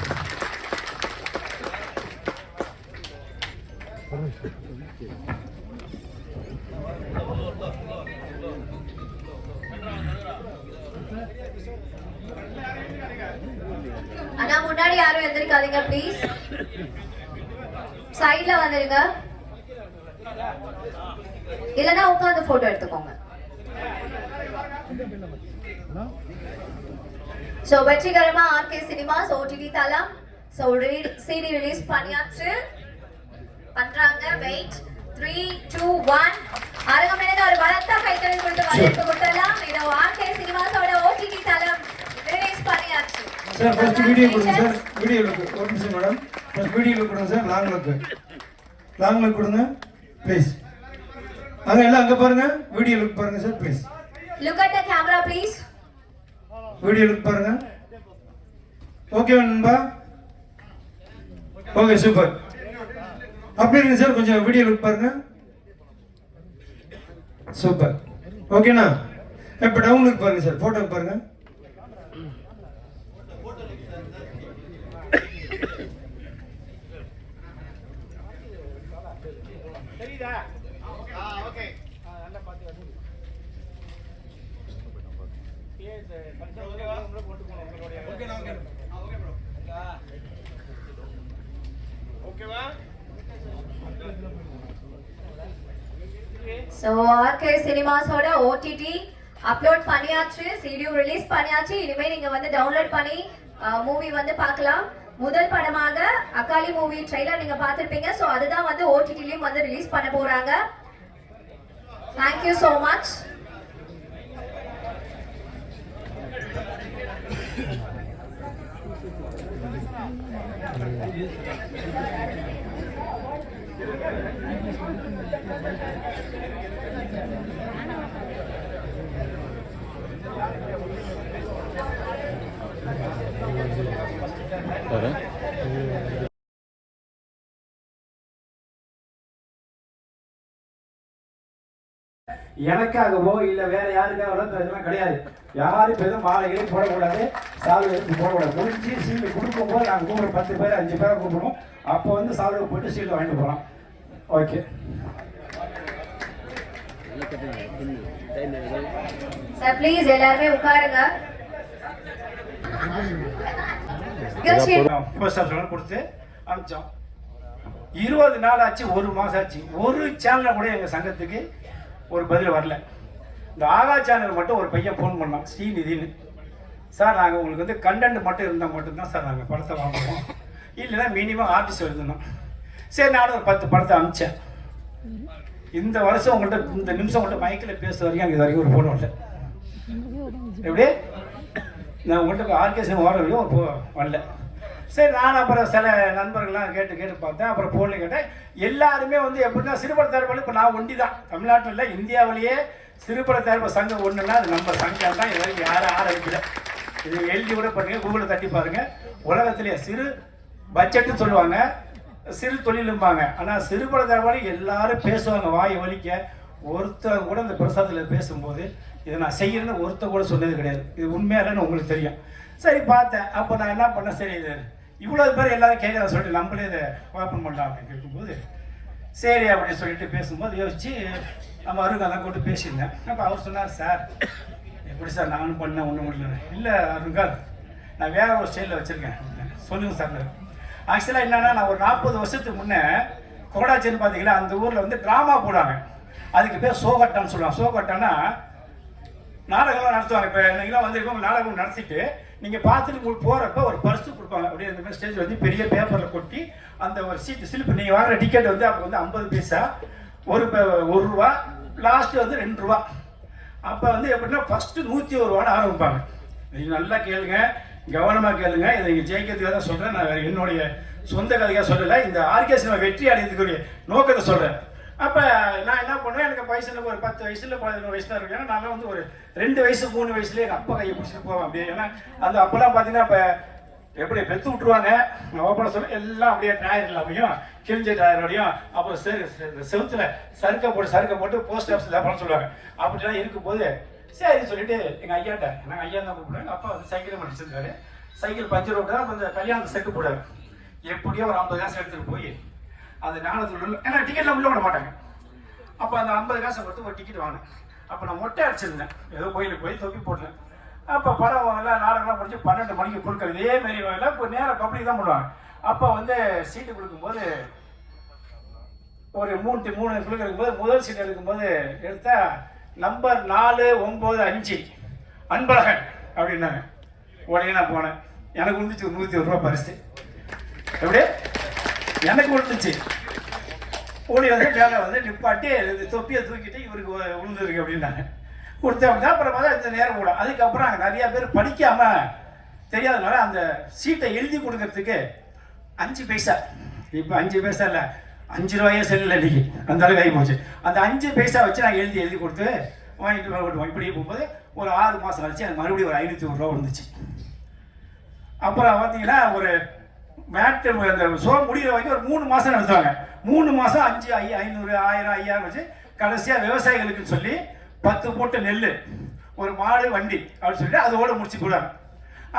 ஆனா முன்னாடி யாரும் எந்திரிக்காதீங்க ப்ளீஸ். சைடுல வந்துருங்க, இல்லனா உட்கார்ந்து போட்டோ எடுத்துக்கோங்க. சோ வெற்றிகரமா ஆர்கே சினிமாஸ் ஓடிடி தளம் சோ சிடி ரிலீஸ் பண்ணியாச்சு பண்றாங்க. வெயிட் 3 2 1 அரங்கம் நிறைந்த ஒரு பலத்த கைத்தட்டல் கொடுத்து வரவேற்பு கொடுத்தலாம். இது ஆர்கே சினிமாஸோட ஓடிடி தளம் ரிலீஸ் பண்ணியாச்சு. சார் ஃபர்ஸ்ட் வீடியோ கொடுங்க சார். வீடியோ லுக் ஒரு நிமிஷம் மேடம். ஃபர்ஸ்ட் வீடியோ லுக் கொடுங்க சார். லாங் லுக் கொடுங்க ப்ளீஸ். அங்க எல்லாம் அங்க பாருங்க. வீடியோ லுக் பாருங்க sir please. Look at the camera please. Video look பாருங்க. ஓகே நண்பா, ஓகே சூப்பர். அப்படி இருக்கு சார், கொஞ்சம் வீடியோ லுக் பாருங்க. சூப்பர், ஓகேண்ணா. இப்போ டவுன் லுக் பாருங்க சார், போட்டோ பாருங்க. தெரியுதா? ஓகே, நல்லா பார்த்து So ஆர்கே சினிமாஸோட ஓடிடி அப்லோட் பண்ணியாச்சு, சிடியூ ரிலீஸ் பண்ணியாச்சு. இனிமே நீங்க வந்து டவுன்லோட் பண்ணி மூவி வந்து பார்க்கலாம். முதல் படமாக அகாலி மூவி ட்ரைலர் நீங்க பார்த்திருப்பீங்க. சோ அதுதான் வந்து ஓடிடிலயும் வந்து ரிலீஸ் பண்ண போறாங்க. Thank you so much. எனக்காகவோ இல்ல வேற யாருக்காகவோ இதெல்லாம் கிடையாது. யாரும் இப்ப எதுவும் மாலைகளையும் போடக்கூடாது, சால்வை எடுத்து போடக்கூடாது. முடிஞ்சு சீல் கொடுக்கும் போது நாங்கள் கூப்பிடுற 10 பேர் 5 பேரை கூப்பிடுவோம். அப்போ வந்து சால்வை போட்டு சீல் வாங்கிட்டு போறோம். ஓகே சார், ப்ளீஸ் எல்லாருமே உட்காருங்க. கொடுத்து அனுப்பிச்சோம். 20 நாள் ஆச்சு, 1 மாசம் ஆச்சு. ஒரு சேனல்ல கூட எங்க சங்கத்துக்கு ஒரு பதில் வரல. இந்த ஆகா சேனல் மட்டும் ஒரு பையன் ஃபோன் பண்ணான், ஸ்ரீநிதினு. சார் நாங்கள் உங்களுக்கு வந்து கண்டென்ட் மட்டும் இருந்தால் மட்டும்தான் சார் நாங்கள் படத்தை வாங்குவோம், இல்லைன்னா மினிமம் ஆர்டிஸ்ட் எழுதணும். சரி, நானும் ஒரு 10 படத்தை அனுப்பிச்சேன். இந்த வருஷம் உங்கள்கிட்ட இந்த நிமிஷம் உங்கள்கிட்ட மைக்கில் பேச வரைக்கும் எனக்கு இது வரைக்கும் ஒரு ஃபோன் வரல. எப்படி நான் உங்கள்கிட்ட ஆர்கேஷன் வர வரைக்கும் ஒரு வரல. சரி, நான் அப்புறம் சில நண்பர்கள்லாம் கேட்டு பார்த்தேன். அப்புறம் ஃபோனில் கேட்டேன். எல்லாருமே வந்து எப்படின்னா சிறுபட தயாரிப்பாளர் இப்போ நான் ஒண்டி தான் தமிழ்நாட்டில் இல்லை, இந்தியாவிலேயே சிறுபட தயாரிப்பு சங்கம் ஒன்றுன்னா அது நம்ம சங்கம் தான். இது வரைக்கும் யாரும் ஆரம்பிக்கல. இது எழுதி கூட பண்ணுங்க, கூகுளில் தட்டி பாருங்க. உலகத்திலேயே சிறு பட்ஜெட்டுன்னு சொல்லுவாங்க, சிறு தொழிலும்பாங்க. ஆனால் சிறுபட தயாரிப்பாளர் எல்லாரும் பேசுவாங்க வாய் வலிக்க. ஒருத்தர் கூட இந்த பிரசாதத்தில் பேசும்போது இதை நான் செய்யறேன்னு ஒருத்தர் கூட சொன்னது கிடையாது. இது உண்மையாலன்னு உங்களுக்கு தெரியும். சரி பார்த்தேன். அப்போ நான் என்ன பண்ணேன், சரி இது இவ்வளோ பேர் எல்லாரும் கேட்குறேன் சொல்லிட்டு நம்மளே இதை ஓப்பன் பண்ணலாம் அப்படின்னு கேட்கும்போது சரி அப்படின்னு சொல்லிட்டு பேசும்போது யோசிச்சு நம்ம அருங்காதான் கூட்டு பேசியிருந்தேன். அப்போ அவர் சொன்னார், சார் எப்படி சார் நானும் பண்ணேன் ஒன்றும் முடியல. இல்லை அருங்கால், நான் வேற ஒரு ஸ்டைலில் வச்சுருக்கேன். சொல்லுங்கள் சார். ஆக்சுவலாக என்னென்னா, நான் ஒரு 40 வருஷத்துக்கு முன்னே கோடாச்சின்னு பார்த்தீங்களா, அந்த ஊரில் வந்து ட்ராமா போடுவாங்க. அதுக்கு பேர் சோகட்டான்னு சொல்லுவாங்க. சோகட்டான்னா நாடகம்லாம் நடத்துவாங்க. இப்போ நீங்களாம் வந்து நாடகம் நடத்திட்டு நீங்கள் பார்த்துட்டு உங்களுக்கு போகிறப்ப ஒரு பரிசு கொடுப்பாங்க. அப்படியே இந்த மாதிரி ஸ்டேஜ் வந்து பெரிய பேப்பரில் கொட்டி அந்த ஒரு சீட்டு சிலிப்பு நீங்கள் வாங்குற டிக்கெட் வந்து அப்போ வந்து 50 பைசா, ஒரு ரூபா, லாஸ்ட்டு வந்து 2 ரூபா. அப்போ வந்து எப்படின்னா ஃபஸ்ட்டு 101 ரூபான்னு ஆரம்பிப்பாங்க. நீங்கள் நல்லா கேளுங்க, கவனமாக கேளுங்க. இதை நீங்கள் ஜெயிக்கிறதுக்காக தான் சொல்கிறேன். நான் என்னுடைய சொந்த கதையாக சொல்லலை, இந்த ஆர்கே சினிமா வெற்றி அடையதுக்குரிய நோக்கத்தை சொல்கிறேன். அப்போ நான் என்ன பண்ணுவேன், எனக்கு வயசுல ஒரு 10 வயசுல 11 வயசு தான் இருக்கும். ஏன்னா நான் வந்து ஒரு 2 வயசு 3 வயசுலேயே எங்கள் அப்பா கையை பிடிச்சிட்டு போவேன் அப்படியே. ஏன்னா அந்த அப்போல்லாம் பார்த்தீங்கன்னா இப்போ எப்படி பெற்று விட்டுருவாங்க, ஓப்பனை சொல்ல எல்லாம் அப்படியே டயரில் அப்படியும் கிழிஞ்ச டயரோடையும் அப்புறம் செவுத்துல சறுக்க போட்டு போஸ்ட் ஆஃபீஸில் பண்ண சொல்லுவாங்க. அப்படிலாம் இருக்கும்போது சரி சொல்லிட்டு எங்கள் ஐயாட்ட, நாங்கள் ஐயா தான் கூப்பிடுவாங்க. அப்பா வந்து சைக்கிள் பண்ணிச்சிருந்தாரு. சைக்கிள் பஞ்சர் விட்டா கொஞ்சம் கல்யாணம் செட்டு போடாது. எப்படியோ ஒரு 50 காசு எடுத்துகிட்டு போய் அந்த ஞானத்தில் ஏன்னா டிக்கெட்லாம் உள்ள விட மாட்டாங்க. அப்போ அந்த 50 காசை கொடுத்து ஒரு டிக்கெட் வாங்கினேன். அப்போ நான் மொட்டை அடிச்சிருந்தேன், ஏதோ கோயிலுக்கு போய் தொப்பி போட்டேன். அப்போ படம் எல்லாம் நாடகம்லாம் முடிஞ்சு 12 மணிக்கு கொடுக்குறது. இதே மாரி எல்லாம் இப்போ நேராக பப்ளிக் தான் பண்ணுவாங்க. அப்போ வந்து சீட்டு கொடுக்கும்போது ஒரு 3 கொடுக்கும்போது முதல் சீட் எடுக்கும்போது எடுத்தா நம்பர் 495 அன்பழகன் அப்படின்னாங்க. உடனே நான் போனேன். எனக்கு விழுந்துச்சு 101 ரூபா பரிசு. எப்படி எனக்கு விழுந்துச்சு. ஓடி வந்து மேலே வந்து நிப்பாட்டி தொப்பியை தூக்கிட்டு இவருக்கு விழுந்துருக்கு அப்படின்னாங்க. கொடுத்தேன் அப்படின்னா அப்புறம் பார்த்தா இந்த நேரம் கூட. அதுக்கப்புறம் அங்கே நிறையா பேர் படிக்காமல் தெரியாதனால அந்த சீட்டை எழுதி கொடுக்கறதுக்கு 5 பைசா, இப்போ 5 பைசா இல்லை 5 ரூபாயே செல்லில் இன்னைக்கு அந்த அளவுக்கு ஆகி போச்சு. அந்த 5 பைசா வச்சு நான் எழுதி கொடுத்து வாங்கிட்டு இப்படி போகும்போது ஒரு 6 மாதம் கழிச்சு எனக்கு மறுபடியும் ஒரு 501 ரூபா வந்துச்சு. அப்புறம் பார்த்தீங்கன்னா ஒரு மேட்டு அந்த ஷோ முடிகிற வரைக்கும் ஒரு 3 மாதம் நடத்துவாங்க. 3 மாதம் 500, 500, 1000, 5000 வச்சு கடைசியாக விவசாயிகளுக்குன்னு சொல்லி 10 போட்டு நெல், ஒரு மாடு, வண்டி அப்படின்னு சொல்லிட்டு அதோட முடிச்சு போடுவாங்க.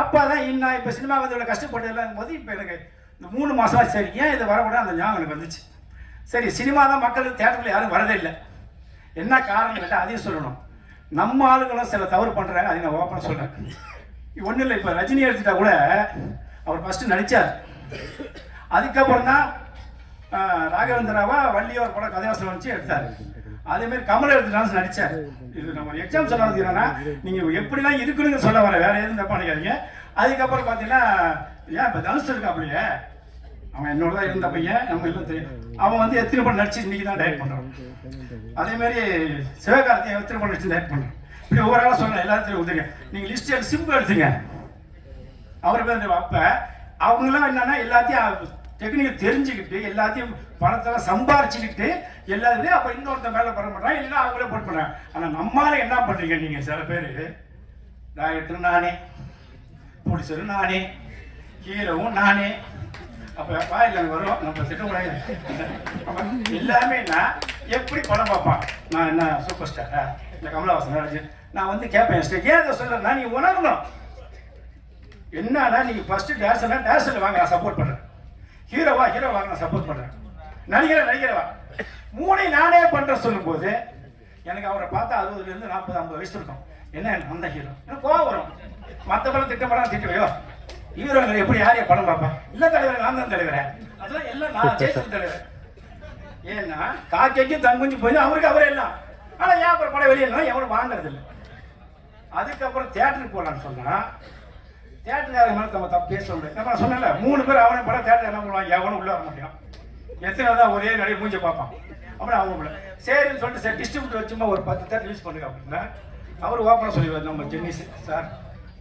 அப்போ தான் இன்னும் இப்போ சினிமா வந்து இவ்வளோ கஷ்டப்பட்டதெல்லாம் போது இப்போ எனக்கு இந்த 3 மாதம் சரி ஏன் இதை வரக்கூடாது அந்த ஞாபகம் எனக்கு வந்துச்சு. சரி சினிமா தான் மக்களுக்கு தேட்டரில் யாரும் வரதே இல்லை. என்ன காரணம் கேட்டால் அதையும் சொல்லணும். நம்ம ஆளுங்களும் சில தவறு பண்ணுறாங்க, அதை நான் ஓப்பனாக சொல்கிறேன். ஒன்றும் இல்லை, இப்போ ரஜினி எடுத்துட்டா கூட அவர் ஃபஸ்ட்டு நடித்தார். அதுக்கப்புறம் தான் ராகவேந்திராவா வள்ளியோர் படம் கதைவாசல் வச்சு எடுத்தார். அதேமாதிரி கமல் எடுத்துட்டான்னு நடித்தார். இது நம்ம ஒரு எக்ஸாம் சொல்ல வந்தீங்கன்னா நீங்கள் எப்படிலாம் இருக்கணும்னு சொல்ல வர, வேறு எதுவும் தப்பா நினைக்காதீங்க. அதுக்கப்புறம் பார்த்தீங்கன்னா ஏன் இப்போ தனுஷ் இருக்கா அப்படியே, அவன் என்னோட தான் இருந்த பையன், நம்ம எல்லாம் தெரியும். அவன் வந்து எத்தனை படம் நடிச்சு இன்னைக்கு தான் டைரக்ட் பண்ணுறான். அதேமாதிரி சிவகார்த்திகை எத்தனை படம் நடிச்சு டைரக்ட் பண்ணுறான். இப்படி ஒவ்வொரு ஆளாக சொல்லலாம், எல்லாத்தையும் உதவிங்க. நீங்கள் லிஸ்ட் சிம்பிள் எடுத்துங்க. அவரை பேர் அப்போ அவங்களாம் என்னன்னா எல்லாத்தையும் டெக்னிக்கல் தெரிஞ்சுக்கிட்டு எல்லாத்தையும் பணத்தெல்லாம் சம்பாரிச்சுக்கிட்டு எல்லாத்தையும் அப்போ இன்னொருத்த மேலே பண்ண மாட்டாங்க, இல்லைன்னா அவங்களே போட்டு பண்ணுறாங்க. ஆனால் நம்மளால என்ன பண்ணுறீங்க நீங்கள், சில பேர் டைரக்டர் நானே, ப்ரொடியூசரும் நானே, ஹீரோவும் நானே. அப்போ வாயில் வரும் நம்ம திட்டக்கூடாது. எல்லாமே நான் எப்படி படம் பார்ப்பான், நான் என்ன சூப்பர் ஸ்டாரா இல்லை கமலஹாசன், நான் வந்து கேட்பேன். ஏன் அதை சொல்லணும்னா நீங்கள் உணரணும். என்னன்னா நீங்கள் ஃபஸ்ட்டு டேரக்டர் வாங்க, நான் சப்போர்ட் பண்ணுறேன். ஹீரோ வாங்க, நான் சப்போர்ட் பண்ணுறேன். நடிகரவா 3 நானே பண்ணுறேன் சொல்லும்போது எனக்கு அவரை பார்த்தா 60லேருந்து 40-50 வயசு இருக்கும். என்ன அந்த ஹீரோ எனக்கு கோவம் வரும். மற்ற படம் திட்டப்படம் திட்டுவையோ, ஹீரோங்களை எப்படி யாரைய படம் பார்ப்பேன். இல்லை தலைவர், நான் தான் தலைவரே, அதெல்லாம் எல்லாம் நான் ஜெயிச்சு தலைவர். ஏன்னா காக்கைக்கு தங்குஞ்சு போய் அவருக்கு அவரே எல்லாம். ஆனால் ஏன் அப்புறம் படம் வெளியே எவனும் வாங்குறது இல்லை. அதுக்கப்புறம் தியேட்டருக்கு போகலான்னு சொன்னால் தியேட்டருக்காரங்க மேலே நம்ம தப்பு பேச முடியாது. நான் சொன்னேன்ல 3 பேர் அவனை படம் தியேட்டர் என்ன பண்ணுவாங்க, எவனும் உள்ள வர மாட்டான். எத்தனை தான் ஒரே நிறைய மூஞ்ச பார்ப்பான். அப்புறம் அவங்க சரின்னு சொல்லிட்டு சார் டிஸ்ட்ரிபியூட்டர் வச்சுமா ஒரு 10 தேட்டர் ரிலீஸ் பண்ணுங்க அப்படின்னா அவர் ஓப்பனாக சொல்லிடுவார், நம்ம ஜென்னிஸ் சார்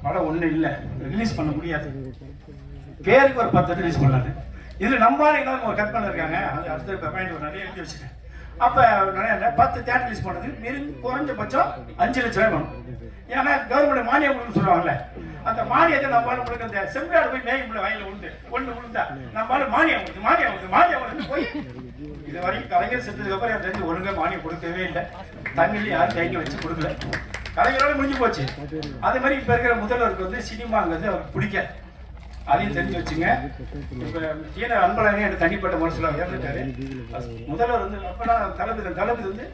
படம் ஒன்றும் இல்லை, ரிலீஸ் பண்ண முடியாது, பேருக்கு ஒரு 10 ரிலீஸ் பண்ணாது. இதில் நம்மளால இன்னும் ஒரு கற்பனை இருக்காங்க, அது அடுத்த பாயிண்ட் ஒரு நிறைய எழுதி வச்சுட்டேன். அப்போ நிறைய 10 தேட்டர் ரிலீஸ் பண்ணது குறைஞ்சபட்சம் 5 லட்சம் ரூபாய் வேணும். ஏன்னா கவர்மெண்ட் மானியம் கொடுன்னு சொல்லுவாங்கல்ல, அந்த மானியத்தை நம்மளால உங்களுக்கு அந்த செம்பிளாடு போய் மேய்க்குள்ள வயலில் ஒன்று விழுந்தா நம்மளால மானியம் வந்து போய் இது வரைக்கும் கலைஞர் செஞ்சதுக்கு அப்புறம் என் தெரிஞ்சு ஒழுங்கா மானியம் கொடுக்கவே இல்லை. தண்ணியில் யாரும் கைங்க வச்சு கொடுக்கல, கலைஞரோட முடிஞ்சு போச்சு. அதே மாதிரி இப்போ இருக்கிற முதல்வருக்கு வந்து சினிமாங்கிறது அவருக்கு பிடிக்காது, அதையும் தெரிஞ்சு வச்சுங்க. இப்போ சீன அன்பழகனே எனக்கு தனிப்பட்ட மனசுல இறந்துட்டாரு. முதல்வர் வந்து தளபதி வந்து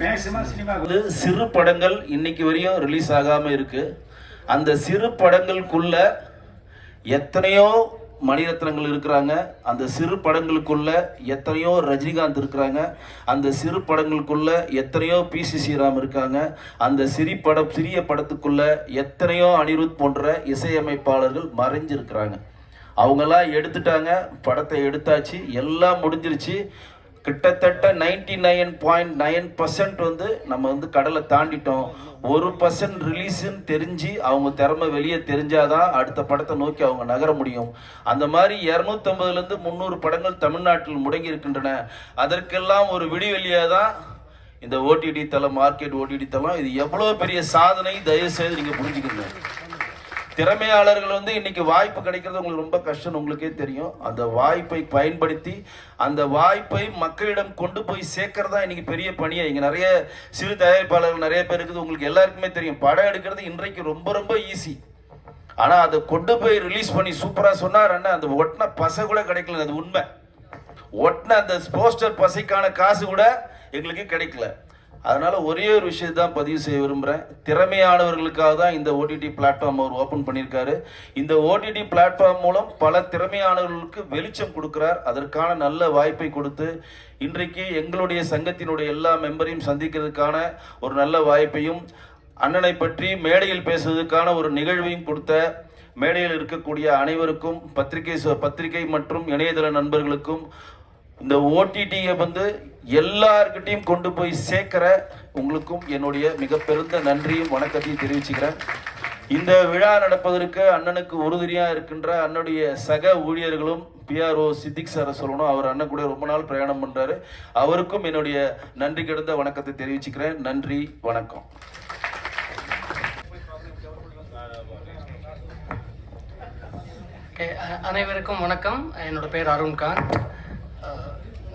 மேக்சிமம் சினிமா வந்து சிறு படங்கள் இன்னைக்கு வரையும் ரிலீஸ் ஆகாம இருக்கு. அந்த சிறு படங்களுக்குள்ள எத்தனையோ மணிரத்னங்கள் இருக்கிறாங்க, அந்த சிறு படங்களுக்குள்ள எத்தனையோ ரஜினிகாந்த் இருக்கிறாங்க, அந்த சிறு படங்களுக்குள்ள எத்தனையோ பி.சி. ஸ்ரீராம் இருக்காங்க, அந்த சிறிய படத்துக்குள்ள எத்தனையோ அனிருத் போன்ற இசையமைப்பாளர்கள் மறைஞ்சிருக்கிறாங்க. அவங்கெல்லாம் எடுத்துட்டாங்க, படத்தை எடுத்தாச்சு, எல்லாம் முடிஞ்சிருச்சு. கிட்டத்தட்ட 99.9% வந்து நம்ம வந்து கடலை தாண்டிட்டோம். 1% ரிலீஸ்ன்னு தெரிஞ்சு அவங்க திறமை வெளியே தெரிஞ்சாதான் அடுத்த படத்தை நோக்கி அவங்க நகர முடியும். அந்த மாதிரி 250லேருந்து 300 படங்கள் தமிழ்நாட்டில் முடங்கி இருக்கின்றன. அதற்கெல்லாம் ஒரு விடிவெளியாக தான் இந்த ஓடிடி தளம், மார்க்கெட் ஓடிடி தளம். இது எவ்வளோ பெரிய சாதனை, தயவு செய்து நீங்கள் புரிஞ்சுக்கங்க. திறமையாளர்கள் வந்து இன்னைக்கு வாய்ப்பு கிடைக்கிறது உங்களுக்கு ரொம்ப கஷ்டம், உங்களுக்கே தெரியும். அந்த வாய்ப்பை பயன்படுத்தி அந்த வாய்ப்பை மக்களிடம் கொண்டு போய் சேர்க்கறதா இன்னைக்கு பெரிய பணியை. இங்க நிறைய சிறு தயாரிப்பாளர்கள் நிறைய பேர் இருக்குது, உங்களுக்கு எல்லாருக்குமே தெரியும். படம் எடுக்கிறது இன்றைக்கு ரொம்ப ரொம்ப ஈஸி. ஆனா அதை கொண்டு போய் ரிலீஸ் பண்ணி சூப்பரா சொன்னார் அண்ணா, அந்த ஒட்டின பசை கூட கிடைக்கல, அது உண்மை. ஒட்டின அந்த போஸ்டர் பசைக்கான காசு கூட எங்களுக்கு கிடைக்கல. அதனால ஒரே ஒரு விஷயம் தான் பதிவு செய்ய விரும்புகிறேன். திறமையானவர்களுக்காக தான் இந்த ஓடிடி பிளாட்ஃபார்ம் அவர் ஓப்பன் பண்ணியிருக்காரு. இந்த ஓடிடி பிளாட்ஃபார்ம் மூலம் பல திறமையானவர்களுக்கு வெளிச்சம் கொடுக்கிறார். அதற்கான நல்ல வாய்ப்பை கொடுத்து இன்றைக்கு எங்களுடைய சங்கத்தினுடைய எல்லா மெம்பரையும் சந்திக்கிறதுக்கான ஒரு நல்ல வாய்ப்பையும், அண்ணனை பற்றி மேடையில் பேசுவதற்கான ஒரு நிகழ்வையும் கொடுத்த மேடையில் இருக்கக்கூடிய அனைவருக்கும், பத்திரிகை மற்றும் இணையதள நண்பர்களுக்கும், இந்த ஓடிடியை வந்து எல்லார்கிட்டையும் கொண்டு போய் சேர்க்கிற உங்களுக்கும் என்னுடைய மிக பெருந்த நன்றியும் வணக்கத்தையும் தெரிவிச்சுக்கிறேன். இந்த விழா நடப்பதற்கு அண்ணனுக்கு உறுதுணையா இருக்கின்ற அண்ணனுடைய சக ஊழியர்களும் PRO சித்திக் சாரை சொல்லணும். அவர் அண்ணன் கூட ரொம்ப நாள் பிரயாணம் பண்றாரு. அவருக்கும் என்னுடைய நன்றி கிடந்த வணக்கத்தை தெரிவிச்சுக்கிறேன். நன்றி, வணக்கம். அனைவருக்கும் வணக்கம். என்னோட பேர் அருண்காந்த்.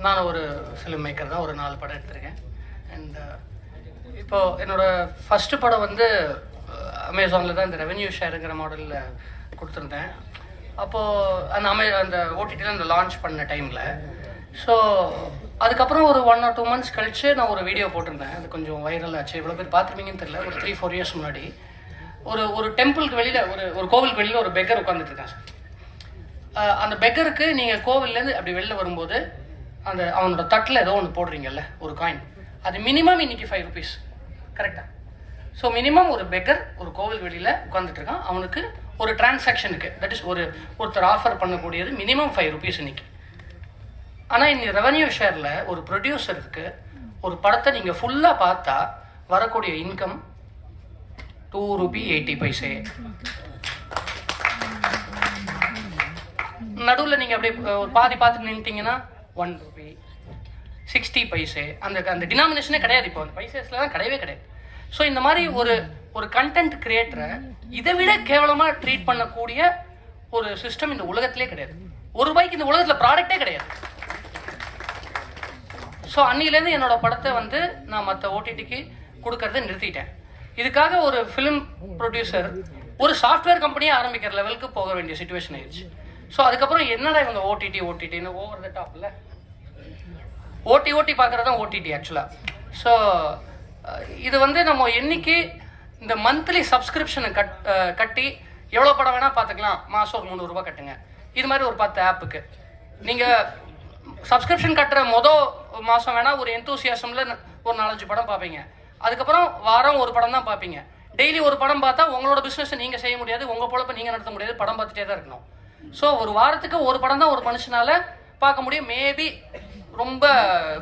நான் ஒரு ஃபிலிம் மேக்கர் தான், ஒரு 4 படம் எடுத்திருக்கேன். அண்ட் இப்போது என்னோடய ஃபஸ்ட்டு படம் வந்து அமேசானில் தான் இந்த ரெவென்யூ ஷேருங்கிற மாடலில் கொடுத்துருந்தேன். அப்போது அந்த ஓடிடியில் அந்த லான்ச் பண்ண டைமில், ஸோ அதுக்கப்புறம் ஒரு 1 or 2 months கழித்து நான் ஒரு வீடியோ போட்டிருந்தேன். அது கொஞ்சம் வைரல் ஆச்சு. இவ்வளோ பேர் பார்த்துருப்பீங்கன்னு தெரியல. ஒரு 3-4 years முன்னாடி ஒரு டெம்பிளுக்கு வெளியில், ஒரு கோவிலுக்கு வெளியில் ஒரு பெக்கர் உட்காந்துட்டு இருக்கான் சார். அந்த பெக்கருக்கு நீங்கள் கோவில்லேருந்து அப்படி வெளில வரும்போது அவனோட தட்டில் ஏதோ ஒன்று போடுறீங்கல்ல, ஒரு காயின், அது மினிமம் இன்னைக்கு 5 rupees, கரெக்டாக? ஸோ மினிமம் ஒரு பெக்கர் ஒரு கோவில் வெளியில் உட்காந்துட்டு இருக்கான், அவனுக்கு ஒரு டிரான்சாக்ஷனுக்கு, தட் இஸ் ஒருத்தர் ஆஃபர் பண்ணக்கூடியது மினிமம் 5 rupees இன்னைக்கு. ஆனால் இன்னைக்கு ரெவன்யூ ஷேரில் ஒரு ப்ரொடியூசருக்கு ஒரு படத்தை நீங்கள் ஃபுல்லாக பார்த்தா வரக்கூடிய இன்கம் 2 rupees 80 paise. நடுவில் நீங்கள் அப்படியே ஒரு பாதி பார்த்து நின்றுட்டிங்கன்னா 1 rupee 60 paise. அந்த டினாமினேஷனே கிடையாது. இப்போ அந்த பைசேஸில் தான் கிடையவே கிடையாது. ஸோ இந்த மாதிரி ஒரு கண்டென்ட் கிரியேட்டரை இதை விட கேவலமாக ட்ரீட் பண்ணக்கூடிய ஒரு சிஸ்டம் இந்த உலகத்திலே கிடையாது. ₹1 இந்த உலகத்தில் ப்ராடக்டே கிடையாது. ஸோ அன்னிலேருந்து என்னோட படத்தை வந்து நான் மற்ற ஓடிடிக்கு கொடுக்கறத நிறுத்திட்டேன். இதுக்காக ஒரு ஃபிலிம் ப்ரொடியூசர் ஒரு சாஃப்ட்வேர் கம்பெனியை ஆரம்பிக்கிற லெவலுக்கு போக வேண்டிய சுச்சுவேஷன் ஆயிடுச்சு. ஸோ அதுக்கப்புறம் என்னடா இவங்க ஓடிடின்னு ஓவர் த டாப்பில் ஓட்டி பார்க்குறது தான் ஓடிடி ஆக்சுவலாக. ஸோ இது வந்து நம்ம என்னைக்கு இந்த மந்த்லி சப்ஸ்கிரிப்ஷனை கட்டி எவ்வளோ படம் வேணால் பார்த்துக்கலாம், மாதம் ஒரு ₹300 கட்டுங்க. இது மாதிரி ஒரு 10 ஆப்புக்கு நீங்கள் சப்ஸ்கிரிப்ஷன் கட்டுற மாதம் வேணால் ஒரு எந்தூசியாசமில் ஒரு 4-5 படம் பார்ப்பீங்க. அதுக்கப்புறம் வாரம் ஒரு படம் தான் பார்ப்பீங்க. டெய்லி ஒரு படம் பார்த்தா உங்களோட பிஸ்னஸை நீங்கள் செய்ய முடியாது, உங்கள் பொழப்பை நீங்கள் நடத்த முடியாது, படம் பார்த்துட்டே தான் இருக்கணும். ஸோ ஒரு வாரத்துக்கு ஒரு படம் தான் ஒரு மனுஷனால் பார்க்க முடியும். மேபி ரொம்ப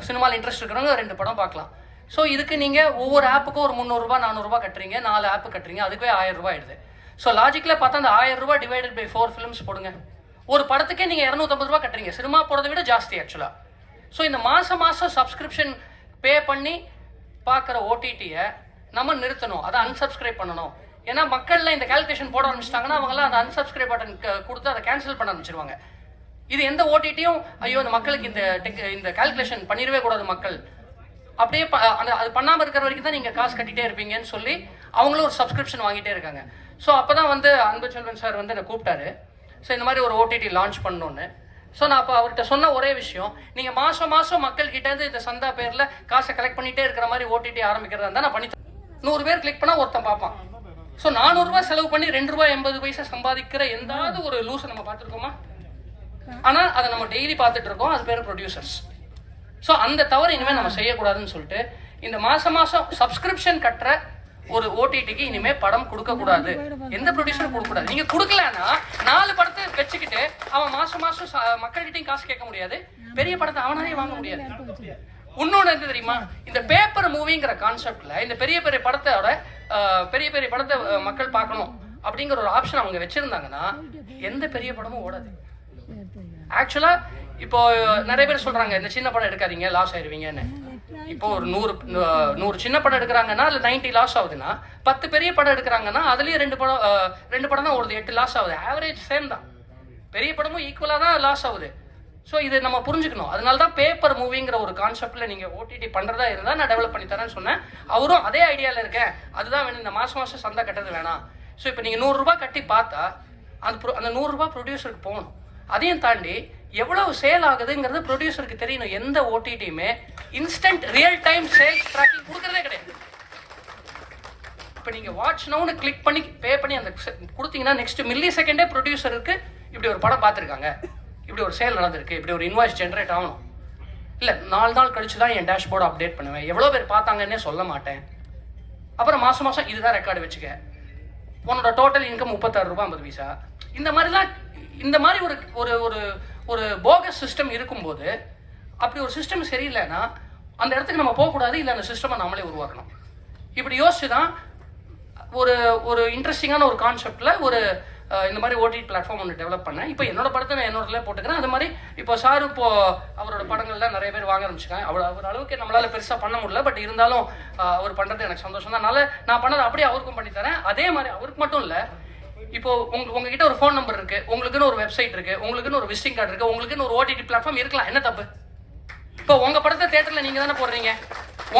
சினிமாவில் இன்ட்ரெஸ்ட் இருக்கிறவங்க 2 படம் பார்க்கலாம். ஸோ இதுக்கு நீங்கள் ஒவ்வொரு ஆப்புக்கும் ஒரு 300 ரூபா 400 ரூபா கட்டுறீங்க, 4 ஆப்பு கட்டுறீங்க, அதுக்கே 1000 ரூபா ஆயிடுது. ஸோ லாஜிக்கில் பார்த்தா அந்த 1000 ரூபா டிவைடட் பை 4 ஃபிலிம்ஸ் போடுங்க. ஒரு படத்துக்கே நீங்கள் 250 ரூபா கட்டுறீங்க, சினிமா போகிறத விட ஜாஸ்தி ஆக்சுவலாக. ஸோ இந்த மாதம் சப்ஸ்கிரிப்ஷன் பே பண்ணி பார்க்குற ஓடிடியை நம்ம நிறுத்தணும், அதை அன்சப்ஸ்கிரைப் பண்ணணும். ஏன்னா மக்கள்லாம் இந்த கால்குலேஷன் போட ஆரம்பிச்சிட்டாங்கன்னா அவங்களாம் அந்த அன்சப்ஸ்கிரைப் பட்டன் கொடுத்து அதை கேன்சல் பண்ண ஆரம்பிச்சிருவாங்க. இது எந்த ஓடிடியும் ஐயோ இந்த மக்களுக்கு இந்த கால்குலேஷன் பண்ணிடவே கூடாது, மக்கள் அப்படியே அது பண்ணாமல் இருக்கிற வரைக்கும் தான் நீங்கள் காசு கட்டிகிட்டே இருப்பீங்கன்னு சொல்லி அவங்களும் ஒரு சப்ஸ்கிரிப்ஷன் வாங்கிட்டே இருக்காங்க. ஸோ அப்போ தான் வந்து அன்புச்செல்வன் சார் வந்து என்னை கூப்பிட்டாரு. ஸோ இந்த மாதிரி ஒரு ஓடிடி லான்ச் பண்ணணுன்னு. ஸோ நான் அப்போ அவர்கிட்ட சொன்ன ஒரே விஷயம், நீங்கள் மாதம் மக்கள்கிட்டேருந்து இந்த சந்தா பேரில் காசை கலெக்ட் பண்ணிகிட்டே இருக்கிற மாதிரி ஓடிடி ஆரம்பிக்கிறதா இருந்தால் நான் பண்ணி 100 பேர் கிளிக் பண்ணால் ஒருத்தன் பார்ப்பான். ஸோ 400 ரூபாய் செலவு பண்ணி 2 ரூபாய் 80 பைசா சம்பாதிக்கிற எந்தாவது ஒரு லூஸை நம்ம பார்த்துருக்கோமா? ஆனால் அதை நம்ம டெய்லி பார்த்துட்டு இருக்கோம், அது பேர் ப்ரொடியூசர்ஸ். ஸோ அந்த தவறு இனிமேல் நம்ம செய்யக்கூடாதுன்னு சொல்லிட்டு இந்த மாதம் சப்ஸ்கிரிப்ஷன் கட்டுற ஒரு ஓடிடிக்கு இனிமேல் படம் கொடுக்கக்கூடாது, எந்த ப்ரொடியூசரும் கொடுக்கக்கூடாது. நீங்கள் கொடுக்கலன்னா 4 படத்தை வச்சுக்கிட்டு அவன் மாதம் மக்கள்கிட்டையும் காசு கேட்க முடியாது, பெரிய படத்தை அவனாலே வாங்க முடியாது. இன்னொன்று என்ன தெரியுமா, இந்த பேப்பர் மூவிங்கிற கான்செப்ட்ல இந்த பெரிய படத்தை மக்கள் பார்க்கணும் அப்படிங்கிற ஒரு ஆப்ஷன் அவங்க வச்சிருந்தாங்கன்னா எந்த பெரிய படமும் ஓடாது. ஆக்சுவலா இப்போ நிறைய பேர் சொல்றாங்க இந்த சின்ன படம் எடுக்காதீங்க லாஸ் ஆயிருவீங்கன்னு. இப்போ ஒரு 100 சின்ன படம் எடுக்கிறாங்கன்னா அதுல 90 லாஸ் ஆகுதுன்னா 10 பெரிய படம் எடுக்கிறாங்கன்னா அதுலயும் 2 படம் தான் ஓடுது, 8 லாஸ் ஆகுது. ஆவரேஜ் சேம் தான், பெரிய படமும் ஈக்குவலா தான் லாஸ் ஆகுது. ஸோ இது நம்ம புரிஞ்சுக்கணும். அதனால தான் பேப்பர் மூவிங்கிற ஒரு கான்செப்ட்ல நீங்க ஓடிடி பண்றதா இருந்தா நான் டெவலப் பண்ணி தரேன்னு சொன்னேன். அவரும் அதே ஐடியால இருக்கேன், அதுதான் வேணும், இந்த மாசம் சந்தா கட்டுறது வேணாம். ஸோ இப்போ நீங்க 100 ரூபாய் கட்டி பார்த்தா அந்த 100 ரூபாய் ப்ரொடியூசருக்கு போகணும். அதையும் தாண்டி எவ்வளவு சேல் ஆகுதுங்கிறது ப்ரொடியூசருக்கு தெரியணும். எந்த ஓடிடியுமே instant real time sales tracking கொடுக்கறதே கிடையாது. இப்போ நீங்க வாட்ச் நவுன்னு கிளிக் பண்ணி பே பண்ணி அந்த கொடுத்தீங்கன்னா நெக்ஸ்ட் மில்லி செகண்டே ப்ரொடியூசருக்கு இப்படி ஒரு படம் பார்த்துருக்காங்க, இப்படி ஒரு சேல் நடந்திருக்கு, இப்படி ஒரு இன்வாய்ஸ் ஜென்ரேட் ஆகணும். இல்லை 4 நாள் கழிச்சு தான் என் டேஷ்போர்டு அப்டேட் பண்ணுவேன், எவ்வளோ பேர் பார்த்தாங்கன்னே சொல்ல மாட்டேன். அப்புறம் மாதம் இதுதான் ரெக்கார்டு வச்சுக்க, உன்னோட டோட்டல் இன்கம் 36 ரூபாய் 50 பைசா. இந்த மாதிரி ஒரு ஒரு ஒரு போகஸ் சிஸ்டம் இருக்கும்போது அப்படி ஒரு சிஸ்டம் சரியில்லைன்னா அந்த இடத்துக்கு நம்ம போகக்கூடாது, இல்லை அந்த சிஸ்டமை நம்மளே உருவாக்கணும். இப்படி யோசிச்சு தான் ஒரு இன்ட்ரெஸ்டிங்கான ஒரு கான்செப்டில் இந்த மாதிரி ஓடிடி பிளாட்ஃபார்ம் ஒன்று டெவலப் பண்ணேன். இப்போ என்னோட படத்தை நான் என்னோடல போட்டுக்கிறேன். அது மாதிரி இப்போ சார் அவரோட படங்கள்லாம் நிறைய பேர் வாங்க ஆரம்பிச்சுக்காங்க. அவர் அளவுக்கு நம்மளால பெருசாக பண்ண முடியல, பட் இருந்தாலும் அவர் பண்ணுறது எனக்கு சந்தோஷம் தான். அதனால நான் பண்ணதை அப்படியே அவருக்கும் பண்ணித்தரேன். அதே மாதிரி அவருக்கு மட்டும் இல்லை, இப்போ உங்ககிட்ட ஒரு ஃபோன் நம்பர் இருக்கு, உங்களுக்குன்னு ஒரு வெப்சைட் இருக்கு, உங்களுக்குன்னு ஒரு விசிட்டிங் கார்டு இருக்கு, உங்களுக்குன்னு ஒரு ஓடிடி பிளாட்ஃபார்ம் இருக்கலாம், என்ன தப்பு? இப்போ உங்க படத்தை தியேட்டர்ல நீங்க தானே போடுறீங்க,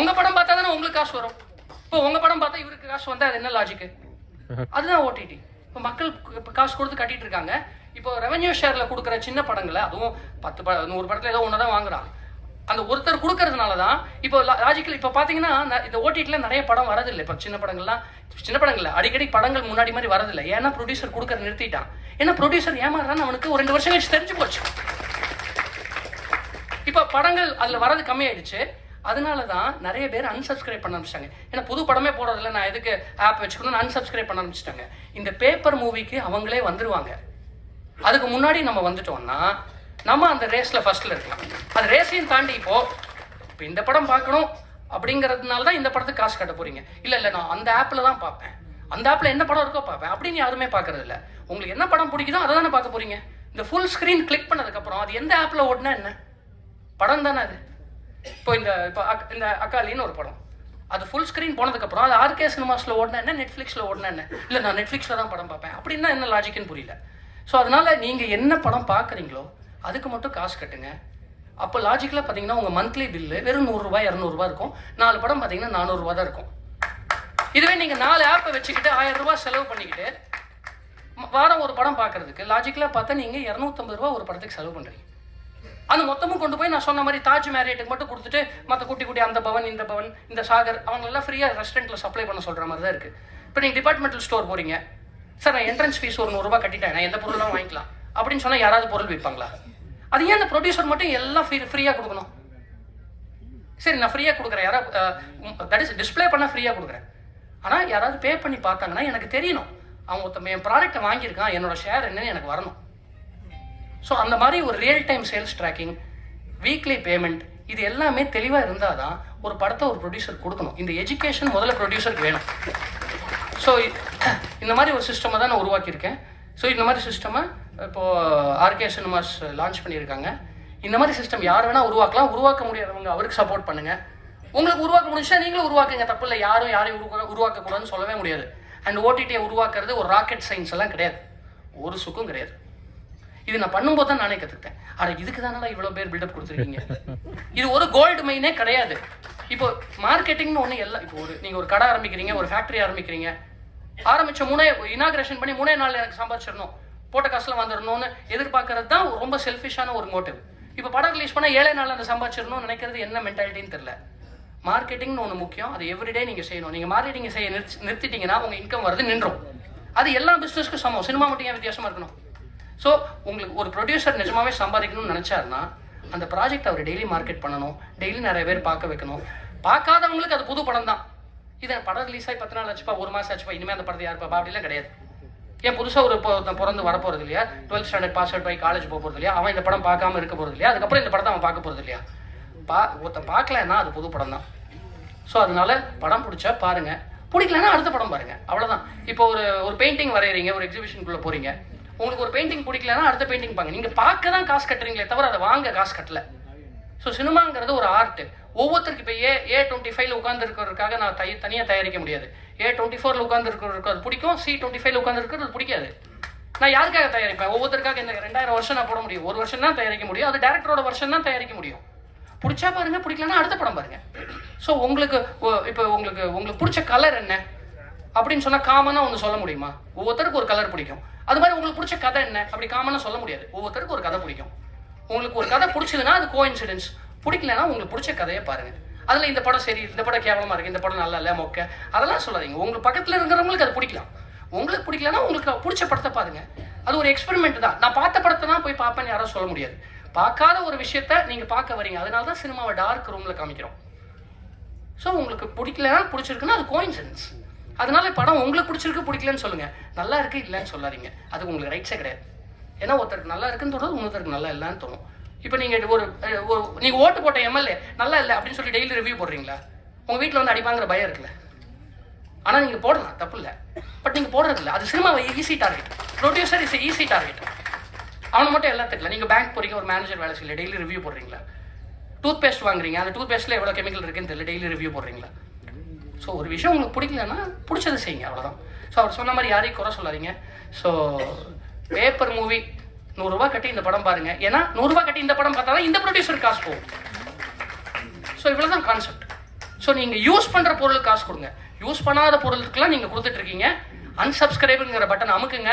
உங்க படம் பார்த்தா தானே உங்களுக்கு காசு வரும். இப்போ உங்க படம் பார்த்தா இவருக்கு காசு வந்தா அது என்ன லாஜிக்கு? அதுதான் ஓடிடி. இப்போ மக்கள் இப்போ காசு கொடுத்து கட்டிட்டு இருக்காங்க. இப்போ ரெவன்யூ ஷேர்ல கொடுக்குற சின்ன படங்களை, அதுவும் 100 படத்துல ஏதோ ஒன்று தான் வாங்குறான், அந்த ஒருத்தர் கொடுக்கறதுனால தான் இப்போ லாஜிக்கல். இப்போ பார்த்தீங்கன்னா இந்த ஓடிடியில் நிறைய படம் வரதில்லை. இப்போ சின்ன படங்கள்ல அடிக்கடி படங்கள் முன்னாடி மாதிரி வரதில்லை. ஏன்னா ப்ரொடியூசர் கொடுக்கற நிறுத்திட்டான். ஏன்னா ப்ரொடியூசர் ஏமாறான்னு அவனுக்கு ஒரு 2 வருஷம் கழிச்சு தெரிஞ்சு போச்சு. இப்போ படங்கள் அதில் வரது கம்மியாயிடுச்சு. அதனால தான் நிறைய பேர் அன்சப்ஸ்கிரைப் பண்ண ஆரம்பிச்சிட்டாங்க. ஏன்னா புது படமே போடுறதில்ல, நான் எதுக்கு ஆப் வச்சுக்கணும்னு அன்சப்ஸ்கிரைப் பண்ண ஆரம்பிச்சிட்டாங்க. இந்த பேப்பர் மூவிக்கு அவங்களே வந்துருவாங்க. அதுக்கு முன்னாடி நம்ம வந்துட்டோம்னா நம்ம அந்த ரேஸில் ஃபர்ஸ்ட்ல இருக்கலாம். அந்த ரேஸையும் தாண்டி இப்போ இந்த படம் பார்க்கணும் அப்படிங்கிறதுனால தான் இந்த படத்துக்கு காசு கட்ட போறீங்க. இல்லை நான் அந்த ஆப்பில் தான் பார்ப்பேன், அந்த ஆப்பில் என்ன படம் இருக்கோ பார்ப்பேன் அப்படின்னு யாருமே பார்க்கறது இல்லை. உங்களுக்கு என்ன படம் பிடிக்குதோ அதை தானே பார்க்க போறீங்க. இந்த ஃபுல் ஸ்க்ரீன் கிளிக் பண்ணதுக்கப்புறம் அது எந்த ஆப்பில் ஓடினா என்ன, படம் தானே அது. இப்போ இந்த அக்காலின்னு ஒரு படம், அது ஃபுல் ஸ்க்ரீன் போனதுக்கப்புறம் அது ஆர்கே சினிமாஸில் ஓடினா என்ன, நெட்ஃப்ளிக்ஸில் ஓடினா என்ன? இல்லை நான் நெட்ஃப்ளிக்ஸில் தான் படம் பார்ப்பேன் அப்படின்னா என்ன லாஜிக்குன்னு புரியல. ஸோ அதனால நீங்கள் என்ன படம் பார்க்குறீங்களோ அதுக்கு மட்டும் காசு கட்டுங்க. அப்போ லாஜிக்கலாக பார்த்தீங்கன்னா உங்கள் மந்த்லி பில்லு வெறும் 100 ரூபாய் 200 ரூபாய் இருக்கும். 4 படம் பார்த்தீங்கன்னா 400 ரூபா தான் இருக்கும். இதுவே நீங்கள் 4 ஆப்பை வச்சுக்கிட்டு 1000 ரூபாய் செலவு பண்ணிக்கிட்டு வாரம் ஒரு படம் பார்க்கறதுக்கு லாஜிக்கலாக பார்த்தா நீங்கள் 250 ரூபா ஒரு படத்துக்கு செலவு பண்ணுறீங்க. அந்த மொத்தமும் கொண்டு போய் நான் சொன்ன மாதிரி தாஜ் மேரியட்டுக்கு மட்டும் கொடுத்துட்டு மற்ற குட்டி அந்த பவன் இந்த பவன் இந்த சாகர் அவங்களெல்லாம் ஃப்ரீயாக ரெஸ்டாரண்ட்டில் சப்ளை பண்ண சொல்கிற மாதிரி தான் இருக்குது. இப்போ நீங்கள் டிபார்ட்மெண்டல் ஸ்டோர் போகிறீங்க, சார் நான் என்ட்ரன்ஸ் ஃபீஸ் ஒரு 100 ரூபாய் கட்டிட்டேன், நான் எந்த பொருளும் வாங்கிக்கலாம் அப்படின்னு சொன்னால் யாராவது பொருள் விற்பாங்களா? அது ஏன் அந்த ப்ரொடியூசர் மட்டும் எல்லாம் ஃப்ரீயாக கொடுக்கணும்? சரி நான் ஃப்ரீயாக கொடுக்குறேன், யாராவது தட் இஸ் டிஸ்பிளே பண்ணால் ஃப்ரீயாக கொடுக்குறேன். ஆனால் யாராவது பே பண்ணி பார்த்தாங்கன்னா எனக்கு தெரியணும் அவங்க என் ப்ராடக்ட்டை வாங்கியிருக்கான், என்னோட ஷேர் என்னன்னு எனக்கு வரணும். ஸோ அந்த மாதிரி ஒரு real time sales tracking, weekly payment, இது எல்லாமே தெளிவாக இருந்தால் தான் ஒரு படத்தை ஒரு ப்ரொடியூசர் கொடுக்கணும். இந்த எஜுகேஷன் முதல்ல ப்ரொடியூசருக்கு வேணும். ஸோ இந்த மாதிரி ஒரு சிஸ்டமை தான் நான் உருவாக்கியிருக்கேன். ஸோ இந்த மாதிரி சிஸ்டமை இப்போது ஆர்கே சினிமாஸ் லான்ச் பண்ணியிருக்காங்க. இந்த மாதிரி சிஸ்டம் யார் வேணால் உருவாக்கலாம். உருவாக்க முடியாதவங்க அவருக்கு சப்போர்ட் பண்ணுங்கள். உங்களுக்கு உருவாக்க முடிஞ்சா நீங்களும் உருவாக்குங்க, தப்பு இல்லை. யாரையும் உருவாக்கக்கூடாதுன்னு சொல்லவே முடியாது. அண்ட் ஓடிடியை உருவாக்குறது ஒரு ராக்கெட் சயின்ஸ் எல்லாம் கிடையாது, ஒரு சுக்கும் கிடையாது. இது நான் பண்ணும்போது தான் நானே கற்றுக்கிட்டேன். ஆனால் இதுக்கு தானே இவ்வளோ பேர் பில்டப் கொடுத்துருக்கீங்க. இது ஒரு கோல்டு மைனே கிடையாது. இப்போ மார்க்கெட்டிங்னு ஒன்று எல்லாம், இப்போ நீங்கள் ஒரு கடை ஆரம்பிக்கிறீங்க, ஒரு ஃபேக்ட்ரி ஆரம்பிக்கிறீங்க, ஆரம்பித்த இனாகிரேஷன் பண்ணி 3 நாளில் எனக்கு சம்பாதிச்சிடணும், போட்ட காசுலாம் வந்துடணும்னு எதிர்பார்க்கறது தான் ரொம்ப செல்ஃபிஷான ஒரு மோட்டிவ். இப்போ படம் ரிலீஸ் பண்ணால் 7 நாளில் அந்த சம்பாதிச்சிடணும்னு நினைக்கிறது என்ன மென்டாலிட்டின்னு தெரியல. மார்க்கெட்டிங்னு ஒன்று முக்கியம், அது எவ்ரிடே நீங்கள் செய்யணும். நீங்கள் மார்க்கெட்டிங் செய்ய நிறுத்திட்டீங்கன்னா உங்கள் இன்கம் வரது நின்றும். அது எல்லா பிஸ்னஸ்க்கும் சமம், சினிமா மட்டும் ஏன் வித்தியாசமாக இருக்கணும்? ஸோ உங்களுக்கு ஒரு ப்ரொடியூசர் நிஜமாவே சம்பாதிக்கணும்னு நினச்சாருன்னா அந்த ப்ராஜெக்ட் அவர் டெய்லி மார்க்கெட் பண்ணணும், டெய்லி நிறைய பேர் பார்க்க வைக்கணும். பார்க்காதவங்களுக்கு அது புது படம் தான். இதை படம் ரிலீஸ் ஆகி 10 நாள் ஆச்சுப்பா, 1 மாதம் ஆச்சுப்பா, இனிமேல் அந்த படத்தை யாருப்பா அப்படிலாம் கிடையாது. ஏன் புதுசாக ஒரு பிறந்து வரப்போகிறது இல்லையா, 12th ஸ்டாண்டர்ட் பாஸ் அவுட் போய் காலேஜ் போக போகிறது இல்லையா, அவன் இந்த படம் பார்க்காம இருக்க போகிறது இல்லையா, அதுக்கப்புறம் இந்த படத்தை அவன் பார்க்க போகிறது இல்லையா. ஒருத்தன் பார்க்கலன்னா அது புது படம் தான். ஸோ அதனால படம் பிடிச்சா பாருங்க, பிடிக்கலன்னா அடுத்த படம் பாருங்க, அவ்வளோதான். இப்போ ஒரு பெயிண்டிங் வரைகிறீங்க, ஒரு எக்ஸிபிஷனுக்குள்ளே போறீங்க, உங்களுக்கு ஒரு பெயிண்டிங் பிடிக்கலன்னா அடுத்த பெயிண்டிங் பாருங்க. நீங்கள் பார்க்க தான் காசு கட்டுறீங்களே தவிர அதை வாங்க காசு கட்டல. ஸோ சினிமாங்கிறது ஒரு ஆர்ட். ஒவ்வொருத்தருக்கு இப்போ A25 உட்கார்ந்து இருக்கிறதுக்காக நான் தனியாக தயாரிக்க முடியாது. A24 உட்கார்ந்து இருக்கிறதுக்கு அது பிடிக்கும், C25 உட்கார்ந்து இருக்கிறது அது பிடிக்காது. நான் யாருக்காக தயாரிப்பேன்? ஒவ்வொருத்தருக்காக இந்த 2000 வருஷம் நான் போட முடியும், 1 வருஷம் தான் தயாரிக்க முடியும், அது டேரக்டரோட வருஷம் தான் தயாரிக்க முடியும். பிடிச்சா பாருங்க, பிடிக்கலன்னா அடுத்த படம் பாருங்க. ஸோ உங்களுக்கு இப்போ உங்களுக்கு பிடிச்ச கலர் என்ன அப்படின்னு சொன்னால் காமனாக ஒன்று சொல்ல முடியுமா? ஒவ்வொருத்தருக்கு ஒரு கலர் பிடிக்கும். அது மாதிரி உங்களுக்கு பிடிச்ச கதை என்ன அப்படி காமனாக சொல்ல முடியாது. ஒவ்வொருத்தருக்கு ஒரு கதை பிடிக்கும். உங்களுக்கு ஒரு கதை பிடிச்சதுன்னா அது கோஇன்சிடென்ஸ், பிடிக்கலன்னா உங்களுக்கு பிடிச்ச கதையை பாருங்க. அதில் இந்த படம் சரி, இந்த படம் கேவலமாக இருக்குது, இந்த படம் நல்லா இல்லை, மொக்க, அதெல்லாம் சொல்லாதீங்க. உங்களுக்கு பக்கத்தில் இருக்கிறவங்களுக்கு அது பிடிக்கலாம். உங்களுக்கு பிடிக்கலன்னா உங்களுக்கு பிடிச்ச படத்தை பாருங்க. அது ஒரு எக்ஸ்பெரிமெண்ட் தான். நான் பார்த்த படத்தை தான் போய் பார்ப்பேன்னு யாரும் சொல்ல முடியாது. பார்க்காத ஒரு விஷயத்த நீங்கள் பார்க்க வரீங்க, அதனால தான் சினிமாவை டார்க் ரூமில் காமிக்கிறோம். ஸோ உங்களுக்கு பிடிக்கலன்னா பிடிச்சிருக்குன்னா அது கோஇன்சிடென்ஸ். அதனால படம் உங்களுக்கு பிடிச்சிருக்கு பிடிக்கலன்னு சொல்லுங்கள், நல்லா இருக்குது இல்லைன்னு சொல்லாதீங்க. அது உங்களுக்கு ரைட்ஸே கிடையாது. ஏன்னா ஒருத்தருக்கு நல்லா இருக்குன்னு தோணுது, இன்னொருத்தருக்கு நல்லா இல்லைன்னு தோணும். இப்போ நீங்கள் நீங்கள் ஓட்டு போட்ட எம்எல்ஏ நல்லா இல்லை அப்படின்னு சொல்லி டெய்லி ரிவ்யூ போடுறீங்களா? உங்கள் வீட்டில் வந்து அடிப்பாங்கிற பயம் இருக்குல்ல. ஆனால் நீங்கள் போடலாம், தப்பு இல்லை. பட் நீங்கள் போடுறதில்ல. அது சினிமாவை easy target. Producer is easy target. அவனை மட்டும் எல்லாத்துக்கு இல்லை. நீங்கள் பேங்க் போகிறீங்க, ஒரு மேனேஜர் வேலை செய்யல, டெய்லி ரிவ்யூ போடுறீங்களா? டூத் பேஸ்ட் வாங்குறீங்க, அந்த டூத் பேஸ்ட்டில் எவ்வளோ கெமிக்கல் இருக்குன்னு தெரியல, டெய்லி ரிவ்யூ போடுறீங்களா? ஸோ ஒரு விஷயம் உங்களுக்கு பிடிக்கலன்னா பிடிச்சதை செய்யுங்க, அவ்வளோதான். ஸோ அவர் சொன்ன மாதிரி யாரையும் குறை சொல்லாதீங்க. ஸோ பேப்பர் மூவி 100 ரூபா கட்டி இந்த படம் பாருங்க. ஏன்னா 100 ரூபா கட்டி இந்த படம் பார்த்தா தான் இந்த ப்ரொடியூசர் காசு போகும். ஸோ இவ்வளோதான் கான்செப்ட். ஸோ நீங்கள் யூஸ் பண்ணுற பொருளுக்கு காசு கொடுங்க. யூஸ் பண்ணாத பொருளுக்குலாம் நீங்கள் கொடுத்துட்டு இருக்கீங்க. அன்சப்ஸ்கிரைபுங்கிற பட்டன் அமுக்குங்க.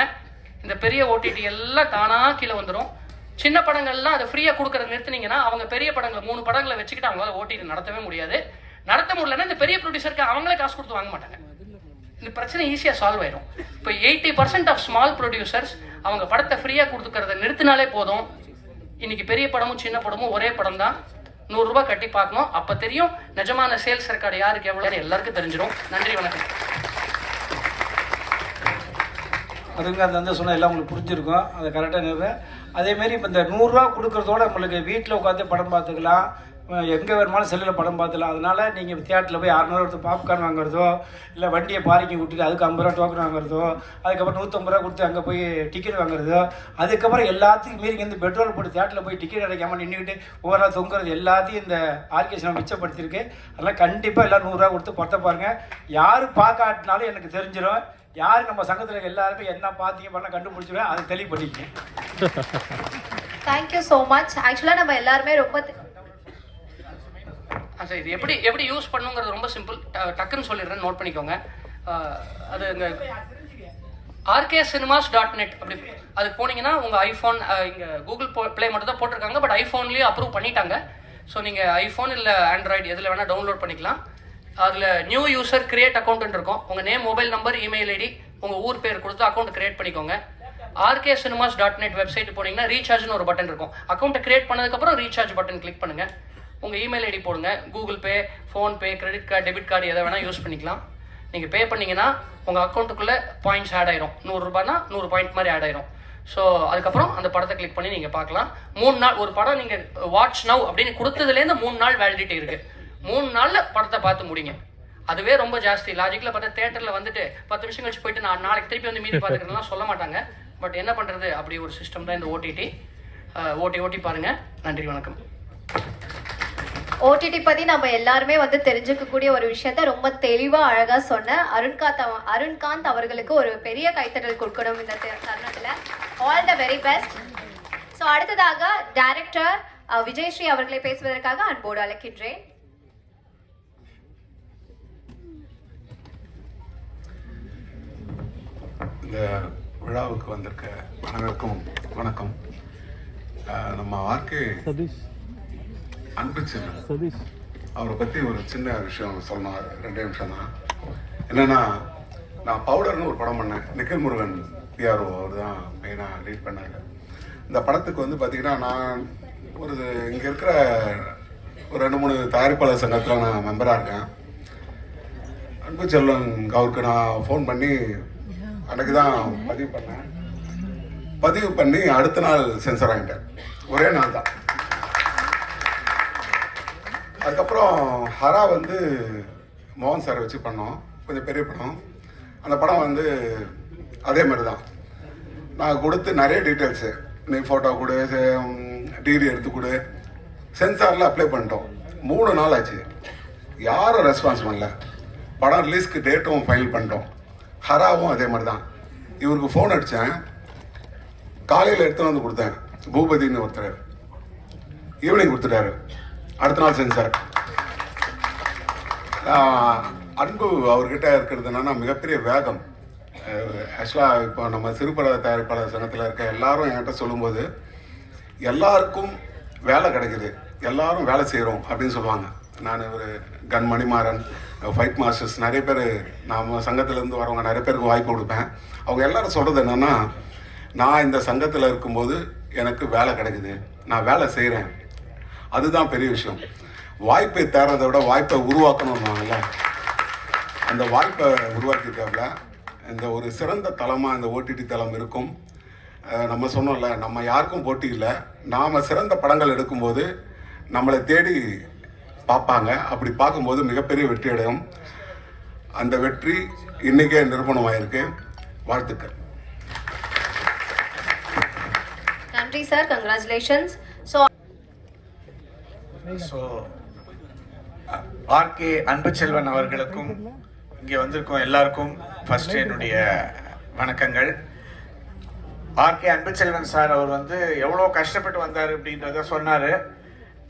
இந்த பெரிய ஓடிடி எல்லாம் தானாக கீழே வந்துடும். சின்ன படங்கள்லாம் அதை ஃப்ரீயாக கொடுக்குறத நிறுத்தினீங்கன்னா அவங்க பெரிய படங்களை 3 படங்களை வச்சுக்கிட்டு அவங்களால ஓடிடி நடத்தவே முடியாது. நடத்த முடியலன்னா இந்த பெரிய ப்ரொடியூசருக்கு அவங்களே காசு கொடுத்து வாங்க மாட்டாங்க. இந்த பிரச்சனை ஈஸியாக சால்வ் ஆயிடும். இப்போ 80% ஆஃப் ஸ்மால் ப்ரொடியூசர்ஸ் அவங்க படத்தை ஃப்ரீயாக கொடுத்துக்கிறத நிறுத்தினாலே போதும். இன்னைக்கு பெரிய படமும் சின்ன படமும் ஒரே படம் தான். 100 ரூபாய் கட்டி பார்க்கணும். அப்போ தெரியும் நிஜமான சேல்ஸ் ரெக்கார்டு யாருக்கு எவ்வளோன்னு எல்லாருக்கும் தெரிஞ்சிடும். நன்றி, வணக்கம். அதுங்க அந்த வந்து சொன்னால் எல்லாம் உங்களுக்கு புரிஞ்சிருக்கும். அதை கரெக்டாக நிறுவேன். அதேமாரி இப்போ இந்த 100 ரூபா கொடுக்குறதோட உங்களுக்கு வீட்டில் உட்காந்து படம் பார்த்துக்கலாம், எங்கே வேணுமாலும் செல்லில் படம் பார்த்துக்கலாம். அதனால் நீங்கள் தியேட்டரில் போய் 600 ரூபா பாப்கார்ன் வாங்குறதோ, இல்லை வண்டியை பார்க்கிங் விட்டுட்டு அதுக்கு 50 ரூபா டோக்கன் வாங்குறதோ, அதுக்கப்புறம் 150 ரூபா கொடுத்து அங்கே போய் டிக்கெட் வாங்குறதோ, அதுக்கப்புறம் எல்லாத்துக்கும் மீறி இருந்து பெட்ரோல் போட்டு தியேட்டரில் போய் டிக்கெட் கிடைக்காம நின்றுக்கிட்டு ஒவ்வொரு தொங்குறது எல்லாத்தையும் இந்த ஆர்கேஷனை மிச்சப்படுத்தியிருக்கு. அதெல்லாம் கண்டிப்பாக எல்லாம் 100 ரூபா கொடுத்து படத்தை பாருங்கள். யார் பார்க்காட்டினாலும் எனக்கு தெரிஞ்சிடும். யார் நம்ம சங்கத்தில் எல்லாருமே என்ன பார்த்தீங்க பண்ண கண்டுபிடிச்சிடுவேன். அதை தெளிவுபடுத்திக்கேன். Thank you so much. ஆக்சுவலாக நம்ம எல்லாருமே ரொம்ப சார் இது எப்படி யூஸ் பண்ணுங்கிறது ரொம்ப சிம்பிள். டக்குன்னு சொல்லிடுறேன், நோட் பண்ணிக்கோங்க. அது இங்கே rkcinemas.net அப்படி அதுக்கு போனீங்கன்னா உங்கள் ஐஃபோன், இங்கே கூகுள் ப்ளே மட்டும் தான் போட்டிருக்காங்க, பட் ஐஃபோன்லேயும் அப்ரூவ் பண்ணிட்டாங்க. ஸோ நீங்கள் ஐஃபோன் இல்லை ஆண்ட்ராய்டு எதில் வேணால் டவுன்லோட் பண்ணிக்கலாம். அதில் நியூ யூசர் கிரியேட் அக்கௌண்ட் இருக்கும். உங்கள் name, mobile number, email ID, உங்கள் ஊர் பேர் கொடுத்து அக்கௌண்ட் கிரியேட் பண்ணிக்கோங்க. rkcinemas.net வெப்சைட் போனீங்கன்னா ரீசார்ஜ்னு ஒரு பட்டன் இருக்கும். அக்கௌண்ட்டை கிரியேட் பண்ணதுக்கப்புறம் ரீசார்ஜ் பட்டன் கிளிக் பண்ணுங்கள். உங்கள் இமெயில் ஐடி போடுங்க. Google Pay, PhonePe, credit card, debit card எதை வேணால் யூஸ் பண்ணிக்கலாம். நீங்கள் பே பண்ணிங்கன்னா உங்கள் அக்கௌண்ட்டுக்குள்ளே பாயிண்ட்ஸ் ஆட் ஆயிரும். 100 ரூபாய்னா 100 பாயிண்ட் மாதிரி ஆட் ஆயிரும். ஸோ அதுக்கப்புறம் அந்த படத்தை கிளிக் பண்ணி நீங்கள் பார்க்கலாம். 3 நாள் ஒரு படம் நீங்கள் வாட்ச் நவ் அப்படின்னு கொடுத்ததுலேருந்து 3 நாள் வேலிடிட்டி இருக்குது. 3 நாளில் படத்தை பார்த்து முடிங்க. அதுவே ரொம்ப ஜாஸ்தி. லாஜிக்கில் பார்த்தா தேட்டரில் வந்துட்டு 10 நிமிஷம் கழிச்சு போயிட்டு நான் நாளைக்கு திருப்பி வந்து மீதி பார்த்துக்கிறதுலாம் சொல்ல மாட்டாங்க. பட் என்ன பண்ணுறது, அப்படி ஒரு சிஸ்டம் தான் இந்த ஓடிடி. ஓட்டி பாருங்கள். நன்றி, வணக்கம். ஓடிடி பற்றி நம்ம எல்லாருமே வந்து தெரிஞ்சுக்கக்கூடிய ஒரு விஷயத்த ரொம்ப தெளிவாக அழகாக சொன்ன அருண்காந்த் அவர்களுக்கு ஒரு பெரிய கைத்தட்டல் கொடுக்கணும் இந்த தருணத்தில். All the very best. So அடுத்ததாக டைரக்டர் விஜயஸ்ரீ அவர்களை பேசுவதற்காக அன்போடு அழைக்கின்றேன். இந்த விழாவுக்கு வந்திருக்க அனைவருக்கும் வணக்கம். நம்ம ஆர்கே அன்புச்செல்வன் அவரை பற்றி ஒரு சின்ன விஷயம் சொல்லணும். 2 நிமிஷம் தான். என்னன்னா, நான் பவுடர்னு ஒரு படம் பண்ணேன். நிக்கில் முருகன் பிஆர்ஓ அவர் தான் மெயினாக லீட் பண்ணாங்க. இந்த படத்துக்கு வந்து பார்த்தீங்கன்னா, நான் ஒரு இங்கே இருக்கிற ஒரு 2-3 தயாரிப்பாளர் சங்கத்தில் நான் மெம்பராக இருக்கேன். அன்புச்செல்வன் அவருக்கு நான் ஃபோன் பண்ணி அன்றைக்கு தான் பதிவு பண்ணி அடுத்த நாள் சென்சர் ஆகிட்டேன். ஒரே நாள் தான். அதுக்கப்புறம் ஹரா வந்து மோகன் சாரை வச்சு பண்ணோம். கொஞ்சம் பெரிய படம். அந்த படம் வந்து அதே மாதிரி தான். நான் கொடுத்து நிறைய டீட்டெயில்ஸு, நீ ஃபோட்டோ கொடு, டிகிரி எடுத்து கொடு, சென்சாரில் அப்ளை பண்ணிட்டோம். 3 நாள் ஆச்சு. யாரும் ரெஸ்பான்ஸ் பண்ணல. படம் ரிலீஸ்க்கு டேட்டும் ஃபைனல் பண்ணிட்டோம். ஹராவும் அதே மாதிரி தான். இவருக்கு ஃபோன் அடித்தேன். காலையில் எடுத்துன்னு வந்து கொடுத்தேன். பூபதினு ஒருத்தர் ஈவினிங் கொடுத்துட்டாரு. அடுத்த நாள் சென்சார். அன்பு அவர்கிட்ட இருக்கிறது என்னன்னா மிகப்பெரிய வேகம். ஆக்சுவலாக இப்போ நம்ம சிறுபட தயாரிப்பாளர் சங்கத்தில் இருக்க எல்லாரும் என்கிட்ட சொல்லும்போது எல்லாருக்கும் வேலை கிடைக்குது, எல்லாரும் வேலை செய்கிறோம் அப்படின்னு சொல்லுவாங்க. நான் ஒரு கன் மணிமாறன், ஃபைட் மாஸ்டர்ஸ் நிறைய பேர் நம்ம சங்கத்திலேருந்து வரவங்க நிறைய பேருக்கு வாய்ப்பு கொடுப்பேன். அவங்க எல்லாரும் சொல்கிறது என்னென்னா, நான் இந்த சங்கத்தில் இருக்கும்போது எனக்கு வேலை கிடைக்குது, நான் வேலை செய்கிறேன். அதுதான் பெரிய விஷயம். வாய்ப்பை தேடுறதை விட வாய்ப்பை உருவாக்கணும்னாங்கல்ல, அந்த வாய்ப்பை உருவாக்கிட்டாப்புல இந்த ஒரு சிறந்த தளமாக இந்த ஓடிடி தளம் இருக்கும். நம்ம சொன்னோம்ல, நம்ம யாருக்கும் போட்டி இல்லை. நாம் சிறந்த படங்கள் எடுக்கும்போது நம்மளை தேடி பார்ப்பாங்க. அப்படி பார்க்கும்போது மிகப்பெரிய வெற்றி அடையும். அந்த வெற்றி இன்னைக்கே நிரூபணமாயிருக்கு. வாழ்த்துக்கள். நன்றி sir, congratulations. So RK Anbuselvan அவர்களுக்கும் இங்கே வந்திருக்கும் எல்லாருக்கும் ஃபர்ஸ்ட் என்னுடைய வணக்கங்கள். ஆர்கே அன்புச்செல்வன் சார் அவர் வந்து எவ்வளோ கஷ்டப்பட்டு வந்தார் அப்படின்றத சொன்னார்.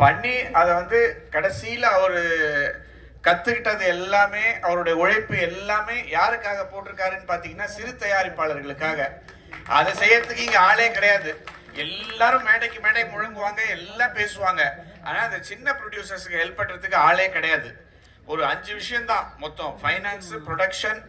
பண்ணி அதை வந்து கடைசியில் அவர் கற்றுக்கிட்டது எல்லாமே, அவருடைய உழைப்பு எல்லாமே யாருக்காக போட்டிருக்காருன்னு பார்த்தீங்கன்னா சிறு தயாரிப்பாளர்களுக்காக. அதை செய்யறதுக்கு இங்கே ஆளே கிடையாது. எல்லாரும் மேடைக்கு மேடை முழங்குவாங்க, எல்லாம் பேசுவாங்க. ஆனால் அந்த சின்ன ப்ரொடியூசர்ஸுக்கு ஹெல்ப் பண்ணுறதுக்கு ஆளே கிடையாது. ஒரு 5 விஷயம்தான் மொத்தம்: ஃபைனான்ஸ், ப்ரொடக்ஷன்,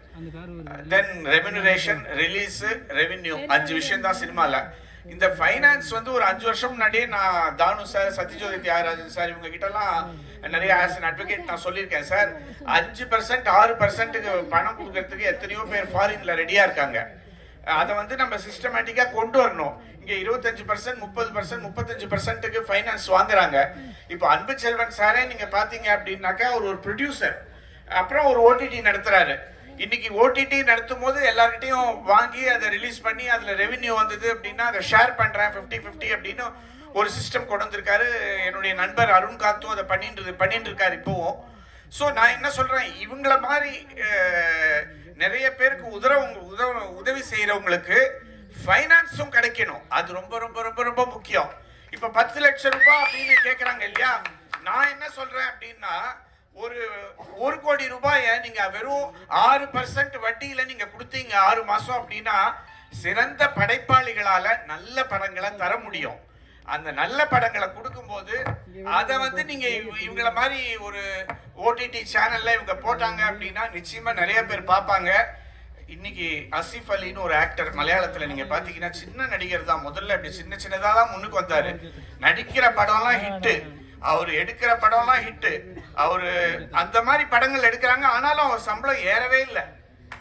தென் ரெம்யூனரேஷன், ரிலீஸு, ரெவென்யூ. 5 விஷயம் தான் சினிமாவில். இந்த ஃபைனான்ஸ் வந்து ஒரு 5 வருஷம் முன்னாடியே நான் தானு சார், சத்யஜோதி தியாகராஜன் சார் இவங்க கிட்டலாம் நிறைய ஆஸ் அன் அட்வொகேட் நான் சொல்லியிருக்கேன். சார் 5% 6%க்கு பணம் கொடுக்கறதுக்கு எத்தனையோ பேர் ஃபாரின்ல ரெடியா இருக்காங்க. அதை வந்து நம்ம சிஸ்டமேட்டிக்கா கொண்டு வரணும். இங்க 25%, 30%, 35%க்கு ஃபைனான்ஸ் வாங்குறாங்க. இப்போ அன்புச்செல்வன் சாரே நீங்க பாத்தீங்க அப்படின்னாக்கா ஒரு ப்ரொடியூசர், அப்புறம் ஒரு ஓடிடி நடத்துறாரு. இன்னைக்கு ஓடிடி நடத்தும் போது எல்லார்கிட்டையும் வாங்கி அதை ரிலீஸ் பண்ணி அதுல ரெவென்யூ வந்தது அப்படின்னா அதை ஷேர் பண்றேன் 50-50 அப்படின்னு ஒரு சிஸ்டம் கொண்டு வந்திருக்காரு. என்னுடைய நண்பர் அருண்காந்தும் அதை பண்ணிட்டு இருக்காரு இப்போவும். ஸோ நான் என்ன சொல்றேன், இவங்கள மாதிரி நிறைய பேருக்கு உதவி செய்யறவங்களுக்கு ஃபைனான்ஸும் கிடைக்கணும். அது ரொம்ப ரொம்ப ரொம்ப ரொம்ப முக்கியம். இப்ப 10 லட்சம் ரூபாய் அப்படின்னு கேட்கறாங்க இல்லையா? நான் என்ன சொல்றேன் அப்படின்னா, ஒரு 1 கோடி ரூபாயை நீங்க வெறும் 6% வட்டியில நீங்க கொடுத்தீங்க 6 மாசம் அப்படின்னா சிறந்த படைப்பாளிகளால நல்ல படங்களை தர முடியும். அந்த நல்ல படங்களை கொடுக்கும்போது அதை வந்து நீங்க இவங்கள மாதிரி ஒரு ஓடிடி சேனல்ல இவங்க போட்டாங்க அப்படின்னா நிச்சயமா நிறைய பேர் பார்ப்பாங்க. இன்னைக்கு ஆசிஃப் அலின்னு ஒரு ஆக்டர் மலையாளத்துல நீங்க பாத்தீங்கன்னா சின்ன நடிகர் தான். முதல்ல இப்படி சின்னதா தான் முன்னுக்கு வந்தாரு. நடிக்கிற படம்லாம் ஹிட்டு, அவரு எடுக்கிற படம்லாம் ஹிட்டு. அவரு அந்த மாதிரி படங்கள் எடுக்கிறாங்க. ஆனாலும் அவர் சம்பளம் ஏறவே இல்லை.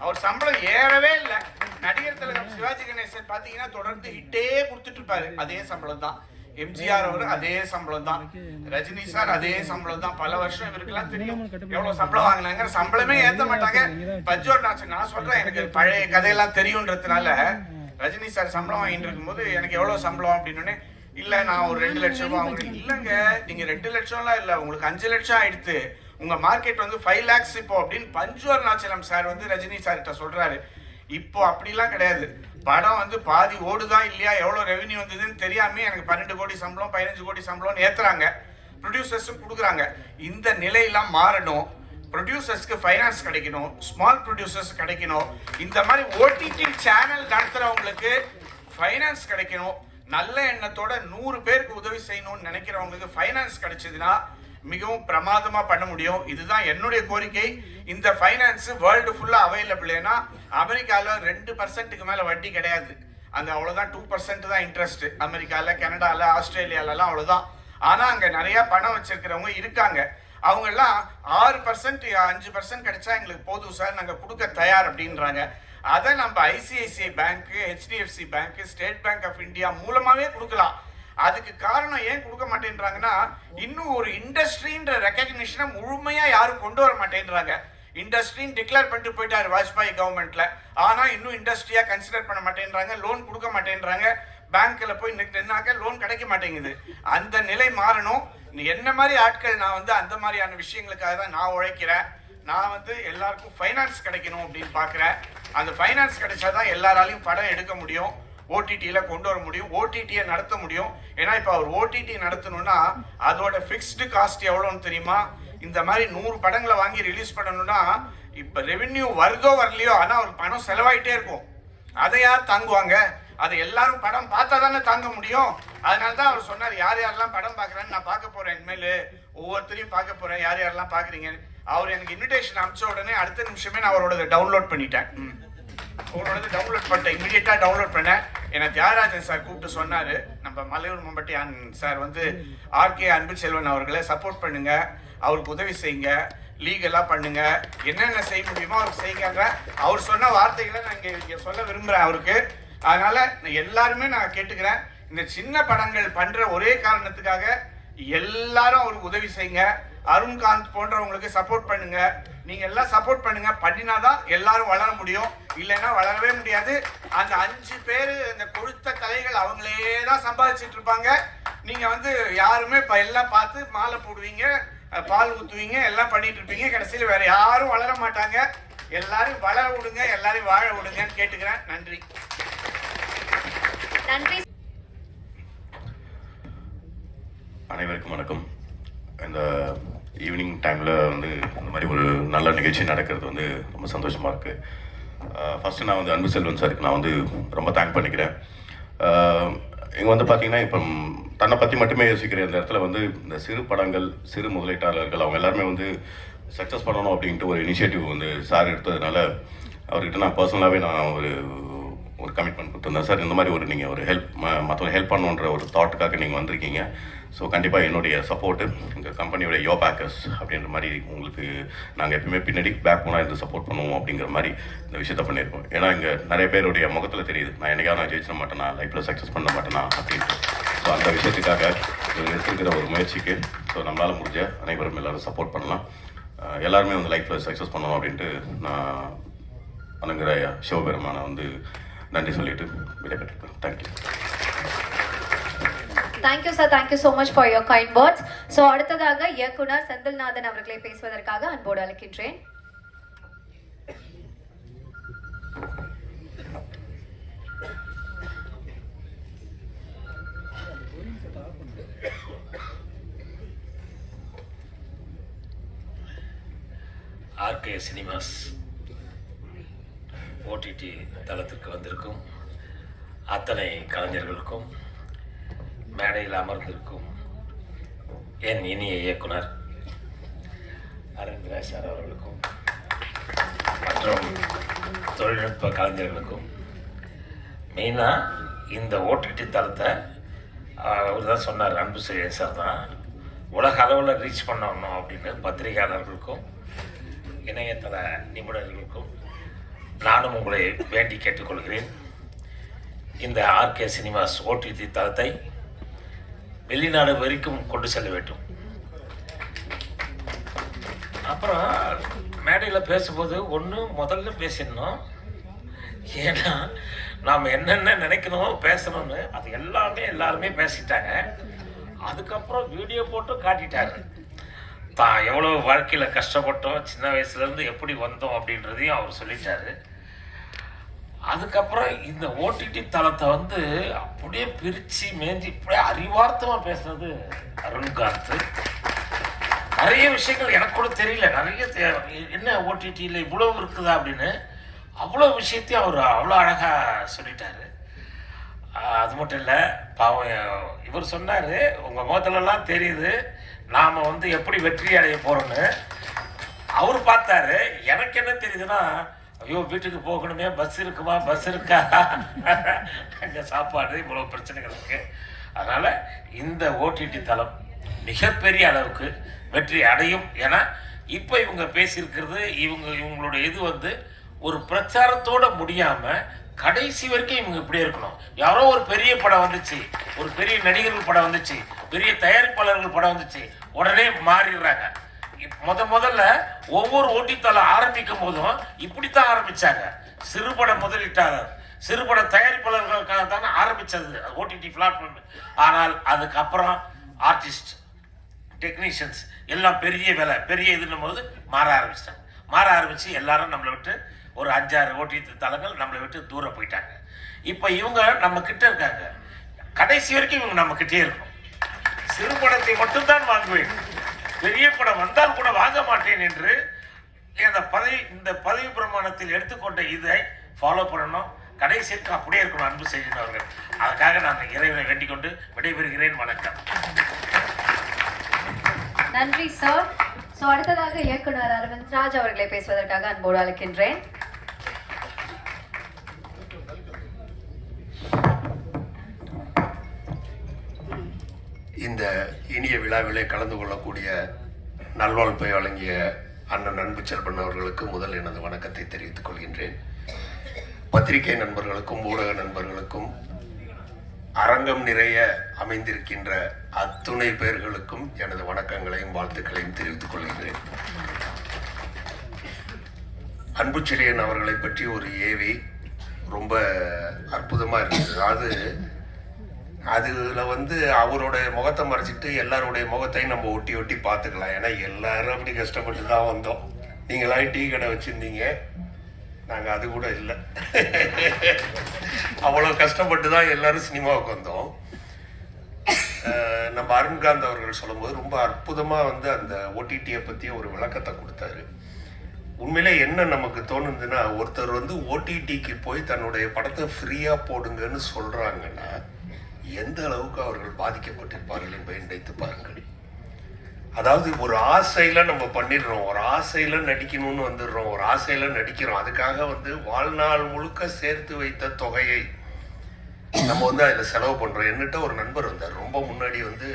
அவர் சம்பளம் ஏறவே இல்லை. நடிகர் திலகம் சிவாஜி கணேசன் பாத்தீங்கன்னா தொடர்ந்து ஹிட்டே கொடுத்துட்டு இருப்பாரு, அதே சம்பளம் தான். எம்ஜிஆர் அவர் அதே சம்பளம் தான். ரஜினி சார் அதே சம்பளம் தான். பல வருஷம் இவருக்கெல்லாம் தெரியும் எவ்வளவு சம்பளம் வாங்கினாங்க. சம்பளமே ஏத்த மாட்டாங்க. பஜ்ஜோர் நான் சொல்றேன், எனக்கு பழைய கதையெல்லாம் தெரியும்ன்றதுனால ரஜினி சார் சம்பளம் வாங்கிட்டு இருக்கும்போது எனக்கு எவ்வளவு சம்பளம் அப்படின்னு, இல்ல நான் ஒரு 2 லட்சம் ரூபாய் வாங்குறேன். இல்லங்க, நீங்க 2 லட்சம்லாம் இல்ல, உங்களுக்கு 5 லட்சம் ஆயிடுத்து, உங்க மார்க்கெட் வந்து 5 lakhs இப்போ அப்படின்னு பஞ்சோர் நாச்சலம் சார் வந்து ரஜினி சார் கிட்ட சொல்றாரு. இப்போ அப்படிலாம் கிடையாது. படம் வந்து பாதி ஓடுதா இல்லையா, எவ்வளவு ரெவென்யூ வந்ததுன்னு தெரியாம எனக்கு 12 கோடி சம்பளம் 15 கோடி சம்பளம் ஏத்துறாங்க. ப்ரொடியூசர்ஸும் கொடுக்குறாங்க. இந்த நிலையெல்லாம் மாறணும். ப்ரொடியூசர்ஸ்க்கு ஃபைனான்ஸ் கிடைக்கணும், ஸ்மால் ப்ரொடியூசர்ஸ் கிடைக்கணும். இந்த மாதிரி ஓடிடி சேனல் நடத்துறவங்களுக்கு ஃபைனான்ஸ் கிடைக்கணும். நல்ல எண்ணத்தோட 100 பேருக்கு உதவி செய்யணும்னு நினைக்கிறவங்களுக்கு ஃபைனான்ஸ் கிடைச்சதுன்னா மிகவும் பிரமாதமா பண்ண முடியும். இதுதான் என்னுடைய கோரிக்கை. இந்த ஃபைனான்ஸ் வேர்ல்டு ஃபுல்லா அவைலபிள். ஏன்னா அமெரிக்கால 2% மேல வட்டி கிடையாது. அங்க அவ்வளவுதான் 2% தான் இன்ட்ரெஸ்ட். அமெரிக்கால, கனடால, ஆஸ்திரேலியாலலாம் அவ்வளவுதான். ஆனா அங்க நிறைய பணம் வச்சிருக்கிறவங்க இருக்காங்க. அவங்க எல்லாம் 6% 5% கிடைச்சா எங்களுக்கு போதும் சார், நாங்க கொடுக்க தயார் அப்படின்றாங்க. அதை நம்ம ICICI bank, HDFC bank, State Bank of India மூலமாவே கொடுக்கலாம். அதுக்கு காரணம் ஏன் கொடுக்க மாட்டேன்றாங்கன்னா, இன்னும் ஒரு இண்டஸ்ட்ரின்ற ரெகக்னிஷனை முழுமையா யாரும் கொண்டு வர மாட்டேன்றாங்க. இண்டஸ்ட்ரின்னு டிக்ளேர் பண்ணிட்டு போயிட்டாரு வாஜ்பாய் கவர்மெண்ட்ல. ஆனா இன்னும் இண்டஸ்ட்ரியா கன்சிடர் பண்ண மாட்டேன்றாங்க, லோன் கொடுக்க மாட்டேன்றாங்க. பேங்க்ல போய் நின்னாக்க லோன் கிடைக்க மாட்டேங்குது. அந்த நிலை மாறணும். என்ன மாதிரி ஆட்கள் நான் வந்து அந்த மாதிரியான விஷயங்களுக்காக தான் நான் உழைக்கிறேன். நான் வந்து எல்லாருக்கும் ஃபைனான்ஸ் கிடைக்கணும் அப்படின்னு பாக்குறேன். அந்த ஃபைனான்ஸ் கிடைச்சாதான் எல்லாராலையும் படம் எடுக்க முடியும், ஓடிடியில கொண்டு வர முடியும், ஓடிடியை நடத்த முடியும். ஏன்னா இப்ப அவர் ஓடிடி நடத்தணும்னா அதோட பிக்ஸ்டு காஸ்ட் எவ்வளவுன்னு தெரியுமா? இந்த மாதிரி 100 படங்களை வாங்கி ரிலீஸ் பண்ணணும்னா இப்ப ரெவென்யூ வருதோ வரலையோ, ஆனா ஒரு பணம் செலவாயிட்டே இருக்கும். அதை யார் தாங்குவாங்க? அதை எல்லாரும் படம் பார்த்தா தானே தாங்க முடியும். அதனாலதான் அவர் சொன்னார், யார் யாரெல்லாம் படம் பாக்குறேன்னு நான் பார்க்க போறேன், இனிமேல் ஒவ்வொருத்தரையும் பார்க்க போறேன், யார் யாரெல்லாம் பாக்குறீங்க. அவர் எனக்கு இன்விடேஷன் அனுப்பிச்ச உடனே அடுத்த நிமிஷமே நான் அவரோட டவுன்லோட் பண்ணிட்டேன். அவரோட டவுன்லோட் பண்ணிட்டேன், இமீடியட்டா டவுன்லோட் பண்ணேன். எனக்கு தியாகராஜன் சார் கூப்பிட்டு சொன்னாரு, நம்ம மலையூர் மம்பட்டி சார் வந்து ஆர்கே அன்புச்செல்வன் அவர்களை சப்போர்ட் பண்ணுங்க, அவருக்கு உதவி செய்யுங்க, லீகலா பண்ணுங்க, என்னென்ன செய்ய முடியுமோ அவருக்கு செய்யுங்க. அவர் சொன்ன வார்த்தைகளை நான் இங்க சொல்ல விரும்புறேன் அவருக்கு. அதனால எல்லாருமே நான் கேட்டுக்கிறேன், இந்த சின்ன படங்கள் பண்ற ஒரே காரணத்துக்காக எல்லாரும் அவருக்கு உதவி செய்யுங்க. அருண்காந்த் போன்றவங்களுக்கு சப்போர்ட் பண்ணுங்க. நீங்க எல்லாம் சப்போர்ட் பண்ணுங்க. பண்ணினாதான் எல்லாரும் வளர முடியும், இல்லைன்னா வளரவே முடியாது. அந்த 5 பேரு இந்த கொடுத்த கலைகள் அவங்களே தான் சம்பாதிச்சிட்டு இருப்பாங்க. நீங்க வந்து யாருமே எல்லாம் பார்த்து மாலை போடுவீங்க, பால் ஊத்துவீங்க, எல்லாம் பண்ணிட்டு இருப்பீங்க. கடைசியில் வேற யாரும் வளர மாட்டாங்க. எல்லாரும் வளர விடுங்க, எல்லாரும் வாழ விடுங்கன்னு கேட்டுக்கிறேன். நன்றி. நன்றி. அனைவருக்கும் வணக்கம். இந்த ஈவினிங் டைமில் வந்து இந்த மாதிரி ஒரு நல்ல நிகழ்ச்சி நடக்கிறது வந்து ரொம்ப சந்தோஷமாக இருக்குது. ஃபஸ்ட்டு நான் வந்து அன்புச்செல்வன் சாருக்கு நான் வந்து ரொம்ப தேங்க் பண்ணிக்கிறேன். இங்கே வந்து பார்த்தீங்கன்னா இப்போ தன்னை பற்றி மட்டுமே யோசிக்கிற இந்த இடத்துல வந்து இந்த சிறு படங்கள், சிறு முதலீட்டாளர்கள் அவங்க எல்லாருமே வந்து சக்ஸஸ் பண்ணணும் அப்படின்ட்டு ஒரு இனிஷியேட்டிவ் வந்து சார் எடுத்ததுனால அவர்கிட்ட நான் பர்சனலாகவே நான் ஒரு கமிட்மெண்ட் கொடுத்துருந்தேன். சார் இந்த மாதிரி ஒரு நீங்கள் ஒரு ஹெல்ப் மற்றவங்க ஹெல்ப் பண்ணணுன்ற ஒரு தாட்டுக்காக நீங்கள் வந்திருக்கீங்க. ஸோ கண்டிப்பாக என்னுடைய சப்போர்ட்டு எங்கள் கம்பெனியோட யோ பேக்கர்ஸ் அப்படின்ற மாதிரி உங்களுக்கு நாங்கள் எப்பவுமே பின்னாடி பேக் போனால் இருந்து சப்போர்ட் பண்ணுவோம் அப்படிங்கிற மாதிரி இந்த விஷயத்த பண்ணியிருக்கோம். ஏன்னா இங்கே நிறைய பேருடைய முகத்தில் தெரியுது, நான் என்னைக்காவது நான் ஜெயிச்சிட மாட்டேனா, லைஃப்பில் சக்ஸஸ் பண்ண மாட்டேனா அப்படின்ட்டு. ஸோ அந்த விஷயத்துக்காக எடுத்துக்கிற ஒரு முயற்சிக்கு ஸோ நம்மளால் முடிஞ்ச அனைவரும் எல்லோரும் சப்போர்ட் பண்ணலாம். எல்லாருமே வந்து லைஃப்பில் சக்ஸஸ் பண்ணணும் அப்படின்ட்டு நான் அணுங்கிற சிவபெருமானை வந்து நன்றி சொல்லிட்டு விடைபெற்றிருக்கேன். Thank you. Thank you sir, thank you so much for your kind words. So அடுத்ததாக இயக்குனர் செந்தில்நாதன் அவர்களை பேசுவதற்காக அன்போடு அழைக்கின்றேன். ஆர்கே சினிமாஸ் ஓடிடி தளத்திற்கு வந்திருக்கும் அத்தனை கலைஞர்களுக்கும், மேடையில் அமர்ந்திருக்கும் என் இனிய இயக்குனர் அரவிந்த் சார் அவர்களுக்கும் மற்றும் தொழில்நுட்ப கலைஞர்களுக்கும், மெயினாக இந்த ஓடிடி தளத்தை அவர் தான் சொன்னார், அன்புச்செல்வன் சார் தான் உலக அளவில் ரீச் பண்ணணும் அப்படின்னு பத்திரிகையாளர்களுக்கும் இணையதள நிபுணர்களுக்கும் நானும் உங்களை வேண்டி கேட்டுக்கொள்கிறேன். இந்த ஆர்கே சினிமாஸ் ஓடிடி தளத்தை வெளிநாடு வரைக்கும் கொண்டு செல்ல வேண்டும். அப்புறம் மேடையில் பேசும்போது ஒன்று முதல்ல பேசிடணும். ஏன்னா நாம் என்னென்ன நினைக்கணும் பேசணும்னு அது எல்லாருமே பேசிட்டாங்க. அதுக்கப்புறம் வீடியோ போட்டு காட்டிட்டாரு. தான் எவ்வளோ வாழ்க்கையில் கஷ்டப்பட்டோம், சின்ன வயசுலேருந்து எப்படி வந்தோம் அப்படின்றதையும் அவர் சொல்லிட்டாரு. அதுக்கப்புறம் இந்த ஓடிடி தளத்தை வந்து அப்படியே பிரித்து மேஞ்சி இப்படியே அறிவார்த்தமாக பேசுனது அருண்காந்த். நிறைய விஷயங்கள் எனக்கு கூட தெரியல. நிறைய என்ன ஓடிடியில் இவ்வளோ இருக்குதா அப்படின்னு அவ்வளோ விஷயத்தையும் அவர் அவ்வளோ அழகாக சொல்லிட்டாரு. அது மட்டும் இல்லை, பாவம் இவர் சொன்னார், உங்கள் முகத்துலலாம் தெரியுது நாம் வந்து எப்படி வெற்றி அடைய போகிறோன்னு. அவர் பார்த்தாரு. எனக்கு என்ன தெரியுதுன்னா, ஐயோ வீட்டுக்கு போகணுமே, பஸ் இருக்குமா, பஸ் இருக்கா, அங்கே சாப்பாடு, இவ்வளோ பிரச்சனைகள் இருக்குது. அதனால் இந்த ஓடிடி தளம் மிகப்பெரிய அளவுக்கு வெற்றி அடையும். ஏன்னா இப்போ இவங்க பேசியிருக்கிறது இவங்களுடைய இது வந்து ஒரு பிரச்சாரத்தோடு முடியாமல் கடைசி வரைக்கும் இவங்க இப்படியே இருக்கணும். யாரோ ஒரு பெரிய படம் வந்துச்சு, ஒரு பெரிய நடிகர்கள் படம் வந்துச்சு, பெரிய தயாரிப்பாளர்கள் படம் வந்துச்சு, உடனே மாறிடுறாங்க. முதல்ல ஒவ்வொரு ஓட்டித்தளம் ஆரம்பிக்கும் போதும் இப்படித்தான் ஆரம்பிச்சாங்க. சிறுபட முதலீட்டாளர், சிறுபட தயாரிப்பாளர்களுக்காக தானே ஆரம்பிச்சது ஓடிடி பிளாட்ஃபார்ம். ஆனால் அதுக்கப்புறம் ஆர்டிஸ்ட், டெக்னீஷியன்ஸ் எல்லாம் பெரிய வேலை, பெரிய இதுன்னும் போது மாற ஆரம்பிச்சு எல்லாரும் நம்மளை விட்டு ஒரு 5-6 ஓடிடி தளங்கள் நம்மளை விட்டு தூரம் போயிட்டாங்க. இப்போ இவங்க நம்ம கிட்ட இருக்காங்க. கடைசி வரைக்கும் இவங்க நம்ம கிட்டே இருக்கணும். சிறுபடத்தை மட்டும்தான் வாங்குவேன், பெரிய படம் வந்தால் கூட வாங்க மாட்டேன் என்று இந்த பதவி பிரமாணத்தில் எடுத்துக்கொண்ட இதை ஃபாலோ பண்ணணும். கடைசிக்கு அப்படியே இருக்கணும் அன்பு செய்யணும் அவர்கள். அதுக்காக நான் இறைவனை வேண்டிக் கொண்டு விடைபெறுகிறேன். வணக்கம். நன்றி சார். அடுத்ததாக இயக்குனர் அரவிந்த் ராஜ் அவர்களை பேசுவதற்காக அன்போடு அழைக்கின்றேன். இந்த இனிய விழாவிலே கலந்து கொள்ளக்கூடிய நல்வாழ்ப்பை வழங்கிய அண்ணன் அன்பு செல்வன் அவர்களுக்கு முதல் எனது வணக்கத்தை தெரிவித்துக் கொள்கின்றேன். பத்திரிகை நண்பர்களுக்கும் ஊடக நண்பர்களுக்கும் அரங்கம் நிறைய அமைந்திருக்கின்ற அத்துணை பேர்களுக்கும் எனது வணக்கங்களையும் வாழ்த்துக்களையும் தெரிவித்துக் கொள்கின்றேன். அன்புச்செழியன் அவர்களை பற்றி ஒரு ஏவி ரொம்ப அற்புதமா இருக்குது. அதுல வந்து அவருடைய முகத்தை மறைச்சிட்டு எல்லாருடைய முகத்தையும் நம்ம ஒட்டி பார்த்துக்கலாம். ஏன்னா எல்லாரும் அப்படி கஷ்டப்பட்டு தான் வந்தோம். நீங்களாம் டீ கடை வச்சிருந்தீங்க, நாங்கள் அது கூட இல்லை. அவ்வளோ கஷ்டப்பட்டு தான் எல்லாரும் சினிமாவுக்கு வந்தோம். நம்ம அருண்காந்த் அவர்கள் சொல்லும்போது ரொம்ப அற்புதமாக வந்து அந்த ஓடிடியை பற்றி ஒரு விளக்கத்தை கொடுத்தாரு. உண்மையிலே என்ன நமக்கு தோணுதுன்னா, ஒருத்தர் வந்து ஓடிடிக்கு போய் தன்னுடைய படத்தை ஃப்ரீயாக போடுங்கன்னு சொல்கிறாங்கன்னா எந்த அளவுக்கு அவர்கள் பாதிக்கப்பட்டிருப்பார்கள் என்பதை நினைத்து பாருங்கள். அதாவது ஒரு ஆசையில நம்ம பண்ணிடுறோம், ஒரு ஆசையில நடிக்கணும்னு வந்துடுறோம், ஒரு ஆசையில நடிக்கிறோம். அதுக்காக வந்து வாழ்நாள் முழுக்க சேர்த்து வைத்த தொகையை நம்ம வந்து அதில் செலவு பண்ணுறோம். என்னட்ட ஒரு நண்பர் வந்தார், ரொம்ப முன்னாடி வந்து,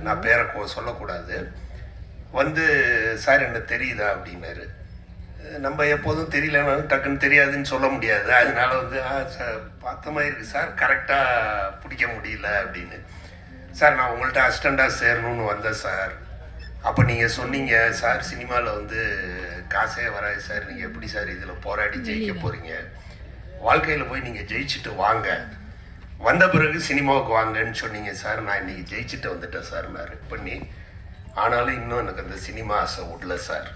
நான் பேரை சொல்லக்கூடாது, வந்து சார் என்ன தெரியுதா அப்படின்னாரு. நம்ம எப்போதும் தெரியலனாலும் டக்குன்னு தெரியாதுன்னு சொல்ல முடியாது. அதனால வந்து பார்த்த மாதிரி இருக்கு சார், கரெக்டாக பிடிக்க முடியல அப்படின்னு. சார் நான் உங்கள்கிட்ட அசிஸ்டண்டாக சேரணும்னு வந்தேன் சார். அப்போ நீங்கள் சொன்னீங்க சார் சினிமாவில் வந்து காசே வராது சார், நீங்கள் எப்படி சார் இதில் போராடி ஜெயிக்க போகிறீங்க, வாழ்க்கையில் போய் நீங்கள் ஜெயிச்சுட்டு வாங்க, வந்த பிறகு சினிமாவுக்கு வாங்கன்னு சொன்னீங்க சார். நான் இன்னைக்கு ஜெயிச்சுட்டு வந்துட்டேன் சார் நான் பண்ணி. ஆனாலும் இன்னும் எனக்கு அந்த சினிமா ஆசை விடல சார்.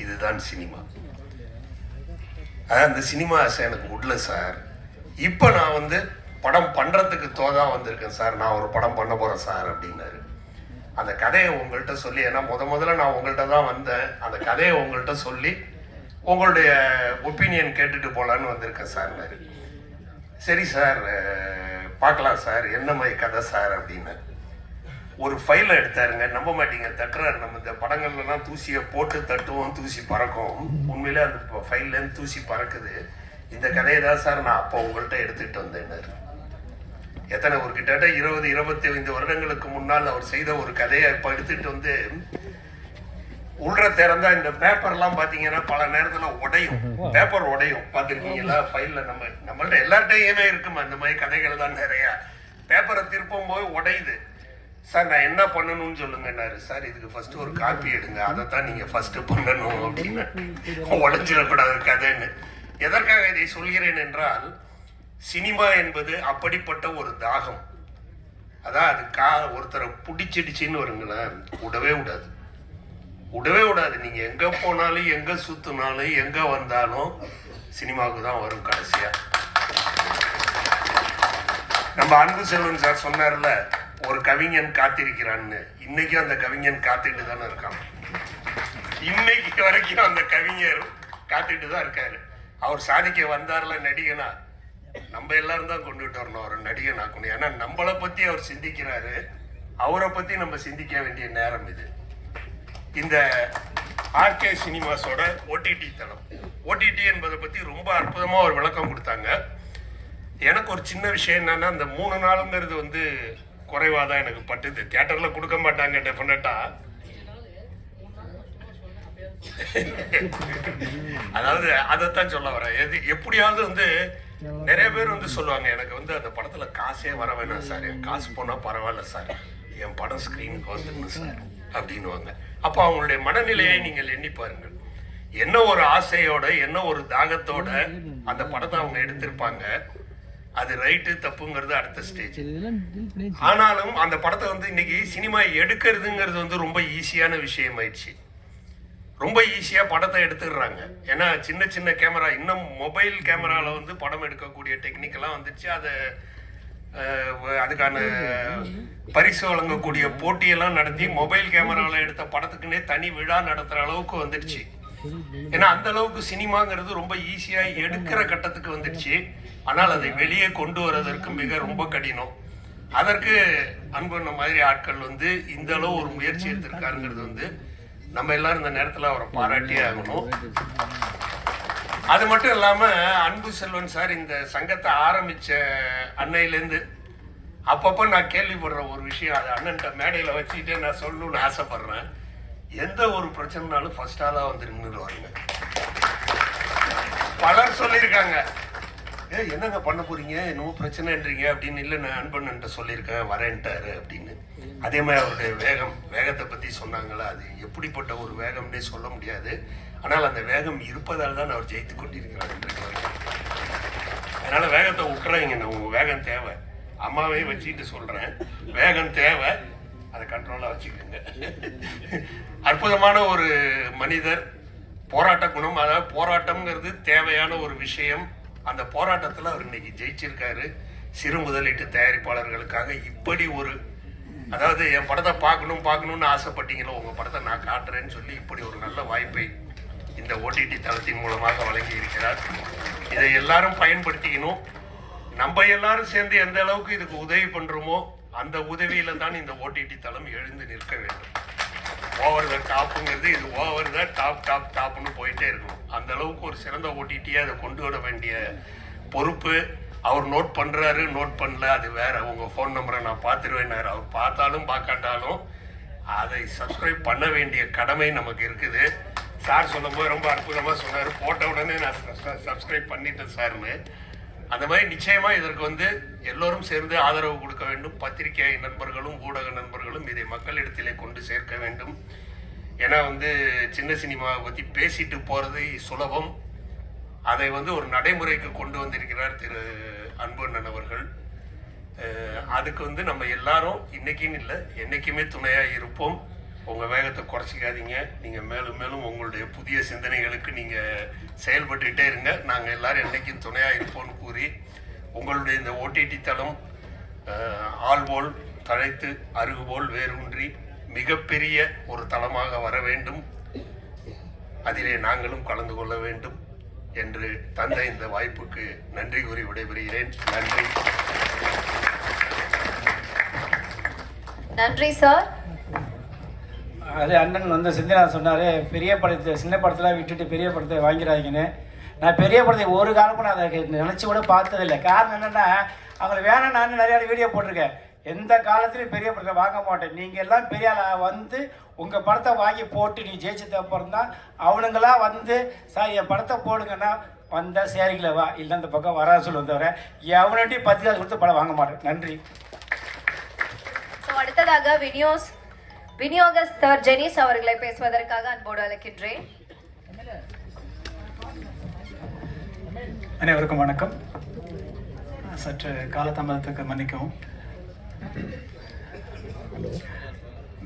இதுதான் சினிமா. அந்த சினிமா ஆசை எனக்கு விடல சார். இப்போ நான் வந்து படம் பண்ணுறதுக்கு தோதா வந்திருக்கேன் சார், நான் ஒரு படம் பண்ண போகிறேன் சார் அப்படின்னாரு. அந்த கதையை உங்கள்கிட்ட சொல்லி, ஏன்னா முதல்ல நான் உங்கள்கிட்ட தான் வந்தேன், அந்த கதையை உங்கள்கிட்ட சொல்லி உங்களுடைய ஒப்பீனியன் கேட்டுட்டு போகலான்னு வந்திருக்கேன் சார்னாரு. சரி சார் பார்க்கலாம் சார், என்ன மாதிரி கதை சார் அப்படின்னு ஒரு ஃபைலை எடுத்தாருங்க. நம்ப மாட்டீங்க, தட்டுறாரு. நம்ம இந்த படங்கள்லாம் தூசியை போட்டு தட்டுவோம், தூசி பறக்கும். உண்மையிலே அந்த ஃபைல்லேருந்து தூசி பறக்குது. இந்த கதையை தான் சார் நான் அப்போ உங்கள்கிட்ட எடுத்துகிட்டு வந்தேன்னாரு. எத்தனை ஒரு கிட்டத்தட்ட 20-25 வருடங்களுக்கு முன்னால் அவர் செய்த ஒரு கதையை இப்போ எடுத்துகிட்டு வந்து உள்ள திறந்தா இந்த பேப்பர்லாம் பாத்தீங்கன்னா பல நேரத்துல உடையும், பேப்பர் உடையும். பாத்துருக்கீங்களா? ஃபைல்ல நம்மள்ட்ட எல்லார்ட்டையுமே இருக்குமா இந்த மாதிரி கதைகள் தான் நிறைய. பேப்பரை திருப்பும் போது உடையுது. சார் நான் என்ன பண்ணணும்னு சொல்லுங்கன்னாரு. சார் இதுக்கு ஃபர்ஸ்ட் ஒரு காப்பி எடுங்க, அதை தான் நீங்க ஃபர்ஸ்ட் பண்ணணும் அப்படின்னு. உடைஞ்சிடக்கூடாது கதைன்னு. எதற்காக இதை சொல்கிறேன் என்றால், சினிமா என்பது அப்படிப்பட்ட ஒரு தாகம். அதான் அது ஒருத்தரை பிடிச்சிடுச்சின்னு வருங்களேன், விடவே விடாது, விடவே விடாது. நீங்க எங்க போனாலும், எங்க சுத்தினாலும், எங்க வந்தாலும் சினிமாவுக்கு தான் வரும் கடைசியா. நம்ம அன்பு செல்வன் சார் சொன்னார்ல, ஒரு கவிஞன் காத்திருக்கிறான்னு. இன்னைக்கு அந்த கவிஞன் காத்துட்டு தானே இருக்கான். இன்னைக்கு வரைக்கும் அந்த கவிஞர் காத்துட்டு தான் இருக்காரு. அவர் சாதிக்க வந்தார்ல நடிகனா, நம்ம எல்லாரும் தான் கொண்டுட்டு வரணும் அவர் நடிகனாக்கணும். ஏன்னா நம்மளை பத்தி அவர் சிந்திக்கிறாரு, அவரை பத்தி நம்ம சிந்திக்க வேண்டிய நேரம் இது. இந்த ஆர்கே சினிமாஸோட ஓடிடி தளம், ஓடிடி என்பதை பத்தி ரொம்ப அற்புதமா ஒரு விளக்கம் கொடுத்தாங்க. எனக்கு ஒரு சின்ன விஷயம் என்னன்னா, அந்த 3 நாளுங்கிறது குறைவாக தான் எனக்கு பட்டுது. தியேட்டர்ல கொடுக்க மாட்டாங்க டெஃபினட்டா. அதாவது அதைத்தான் சொல்ல வரேன். எப்படியாவது நிறைய பேர் சொல்லுவாங்க, எனக்கு அந்த படத்துல காசே வர வேணாம் சார், என் காசு போனா பரவாயில்ல சார், என் படம் ஸ்கிரீனுக்கு வந்துடணும் சார் அப்படின்னுவாங்க. அப்போ அவங்களுடைய மனநிலையை நீங்கள் எண்ணி பாருங்கள். என்ன ஒரு ஆசையோட, என்ன ஒரு தாகத்தோட அந்த படத்தை அவங்க எடுத்திருப்பாங்க. அது ரைட்டு தப்புங்கிறது அடுத்த ஸ்டேஜ். ஆனாலும் அந்த படத்தை இன்னைக்கு சினிமா எடுக்கிறதுங்கிறது ரொம்ப ஈஸியான விஷயம் ஆயிடுச்சு. ரொம்ப ஈஸியா படத்தை எடுத்துடுறாங்க. ஏன்னா சின்ன சின்ன கேமரா, இன்னும் மொபைல் கேமரால படம் எடுக்கக்கூடிய டெக்னிக் எல்லாம் வந்துருச்சு. அதை அதுக்கான பரிசு வழங்கக்கூடிய போட்டியெல்லாம் நடத்தி மொபைல் கேமரால எடுத்த படத்துக்குன்னே தனி விழா நடத்துற அளவுக்கு வந்துடுச்சு. ஏன்னா அந்த அளவுக்கு சினிமாங்கிறது ரொம்ப ஈஸியா எடுக்கிற கட்டத்துக்கு வந்துடுச்சு. ஆனால் அதை வெளியே கொண்டு வரதற்கு மிக ரொம்ப கடினம். அதற்கு அன்பண்ண மாதிரி ஆட்கள் இந்த அளவு ஒரு முயற்சி எடுத்திருக்காருங்கிறது நம்ம எல்லாரும் இந்த நேரத்தில் அவரை பாராட்டியே ஆகணும். அது மட்டும் இல்லாம அன்பு செல்வன் சார் இந்த சங்கத்தை ஆரம்பிச்ச அன்னையிலேருந்து அப்பப்போ நான் கேள்விப்படுற ஒரு விஷயம், அது அண்ணன்ட்ட மேடையில் வச்சுக்கிட்டே நான் சொல்லணும்னு ஆசைப்படுறேன். எந்த ஒரு பிரச்சனைனாலும் ஃபர்ஸ்ட் ஆளா நின்றுடுவாருங்க. பலர் சொல்லியிருக்காங்க, என்னங்க பண்ண போறீங்க, என்னமோ பிரச்சனைன்றீங்க அப்படின்னு. இல்லை, நான் அன்பண்ணன்ட்ட சொல்லியிருக்கேன் வரேன்ட்டாரு அப்படின்னு. அதே மாதிரி அவருடைய வேகத்தை பத்தி சொன்னாங்களா, அது எப்படிப்பட்ட ஒரு வேகம்னே சொல்ல முடியாது. ஆனால் அந்த வேகம் இருப்பதால் தான் அவர் ஜெயித்து கொண்டிருக்கிறார். அதனால வேகத்தை விட்டுறாங்க, உங்க வேகம் தேவை. அம்மாவே வச்சுக்கிட்டு சொல்றேன், வேகம் தேவை, அதை கண்ட்ரோலா வச்சுக்கோங்க. அற்புதமான ஒரு மனிதர், போராட்ட குணம். அதாவது போராட்டம்ங்கிறது தேவையான ஒரு விஷயம். அந்த போராட்டத்தில் அவர் இன்னைக்கு ஜெயிச்சிருக்காரு. சிறு முதலீட்டு தயாரிப்பாளர்களுக்காக இப்படி ஒரு, அதாவது என் படத்தை பார்க்கணும்னு ஆசைப்பட்டீங்களோ, உங்க படத்தை நான் காட்டுறேன்னு சொல்லி இப்படி ஒரு நல்ல வாய்ப்பை இந்த ஓடிடி தளத்தின் மூலமாக வழங்கி இருக்கிறார். இதை எல்லாரும் பயன்படுத்திக்கணும். நம்ம எல்லாரும் சேர்ந்து எந்த அளவுக்கு இதுக்கு உதவி பண்றோமோ அந்த உதவியில தான் இந்த ஓடிடி தளம் எழுந்து நிற்க வேண்டும். ஓவர் த டாப்புங்கிறது இது ஓவர் த டாப்னு போயிட்டே இருக்கும். அந்த அளவுக்கு ஒரு சிறந்த ஓடிடியை அதை கொண்டு வர வேண்டிய பொறுப்பு அவர் நோட் பண்றாரு, நோட் பண்ணல அது வேற. உங்க ஃபோன் நம்பரை நான் பார்த்துருவேன்னாரு. அவர் பார்த்தாலும் பார்க்காட்டாலும் அதை சப்ஸ்கிரைப் பண்ண வேண்டிய கடமை நமக்கு இருக்குது. சார் சொல்லும்போது ரொம்ப அற்புதமா சொன்னாரு, போட்ட உடனே நான் சப்ஸ்கிரைப் பண்ணிட்டேன் சார்னு. அந்த மாதிரி நிச்சயமா இதற்கு எல்லோரும் சேர்ந்து ஆதரவு கொடுக்க வேண்டும். பத்திரிகை நண்பர்களும் ஊடக நண்பர்களும் இதை மக்களிடத்திலே கொண்டு சேர்க்க வேண்டும். ஏன்னா சின்ன சினிமாவை பத்தி பேசிட்டு போறது சுலபம். அதை ஒரு நடைமுறைக்கு கொண்டு வந்திருக்கிறார் திரு அன்பண்ணன் அவர்கள். அதுக்கு நம்ம எல்லாரும் இன்னைக்குன்னு இல்லை, என்னைக்குமே துணையா இருப்போம். உங்க வேகத்தை குறைச்சிக்காதீங்க. நீங்க மேலும் மேலும் உங்களுடைய புதிய சிந்தனைகளுக்கு நீங்க செயல்பட்டுக்கிட்டே இருங்க. நாங்க எல்லாரும் என்னைக்கும் துணையா இருப்போம்னு கூறி, உங்களுடைய இந்த ஓடிடி தளம் ஆள்போல் தழைத்து அருகுபோல் வேரூன்றி மிகப்பெரிய ஒரு தளமாக வர வேண்டும். அதிலே நாங்களும் கலந்து கொள்ள வேண்டும் என்று தந்த இந்த வாய்ப்புக்கு நன்றி கூறி விடைபெறுகிறேன். நன்றி. நன்றி சார். அது அண்ணன் சிந்தனா சொன்னார், பெரிய படத்தை சின்ன படத்தில் விட்டுட்டு பெரிய படத்தை வாங்கிறாங்கன்னு. நான் பெரிய படத்தை ஒரு காலமும் நான் அதை நினச்சி கூட பார்த்ததில்லை. காரணம் என்னென்னா, அவங்களை வேணாம், நான் நிறையா வீடியோ போட்டிருக்கேன். எந்த காலத்துலையும் பெரிய படத்தை வாங்க மாட்டேன். நீங்கள் எல்லாம் பெரிய ஆளாக வந்து உங்கள் படத்தை வாங்கி போட்டு நீ ஜெயிச்சது அப்புறம் தான் அவனுங்களாம் வந்து சார் என் படத்தை போடுங்கன்னா வந்தால் சேரிங்கள வா, இல்லை அந்த பக்கம் வரா சொல்லுவோம் தவிர எவனாட்டி 10 காசு கொடுத்து படம் வாங்க மாட்டேன். நன்றி. அடுத்ததாக விநியோகஸ்தர் ஜெனிஸ் அவர்களை பேசுவதற்காக அன்போடு அழைக்கின்றேன். அனைவருக்கும் வணக்கம். சற்று காலதாமதத்துக்கு மன்னிக்கவும்.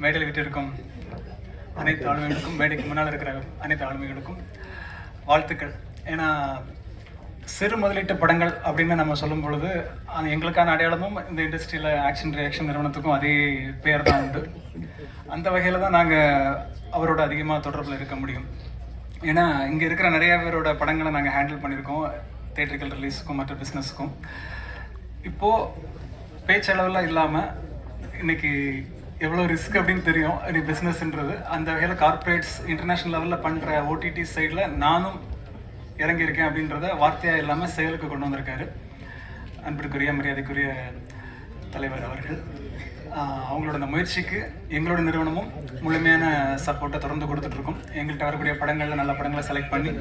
மேடையில் விட்டிருக்கும் அனைத்து ஆளுமைகளுக்கும், மேடைக்கு முன்னால் இருக்கிற அனைத்து ஆளுமைகளுக்கும் வாழ்த்துக்கள். ஏன்னா சிறு முதலீட்டு படங்கள் அப்படின்னு நம்ம சொல்லும் பொழுது எங்களுக்கான அடையாளமும் இந்த இண்டஸ்ட்ரியில் ஆக்ஷன் ரியாக்ஷன் நிறுவனத்துக்கும் அதே பேர் தான் உண்டு. அந்த வகையில் தான் நாங்கள் அவரோட அதிகமாக தொடர்பில் இருக்க முடியும். ஏன்னா இங்கே இருக்கிற நிறைய பேரோட படங்களை நாங்கள் ஹேண்டில் பண்ணியிருக்கோம், தேட்டரிக்கல் ரிலீஸுக்கும் மற்ற பிஸ்னஸுக்கும். இப்போது பேச்சளவில் இல்லாமல் இன்றைக்கி எவ்வளோ ரிஸ்க் அப்படின்னு தெரியும் இது பிஸ்னஸ்ன்றது. அந்த வகையில் கார்ப்பரேட்ஸ் இன்டர்நேஷ்னல் லெவலில் பண்ணுற ஓடிடி சைடில் நானும் இறங்கியிருக்கேன் அப்படின்றத வார்த்தையாக இல்லாமல் செயலுக்கு கொண்டு வந்திருக்காரு அன்பிற்குரிய மரியாதைக்குரிய தலைவர் அவர்கள். அவங்களோட அந்த முயற்சிக்கு எங்களோட நிறுவனமும் முழுமையான சப்போர்ட்டை தொடர்ந்து கொடுத்துட்ருக்கோம். எங்கள்கிட்ட வரக்கூடிய படங்களில் நல்ல படங்களை செலக்ட் பண்ணி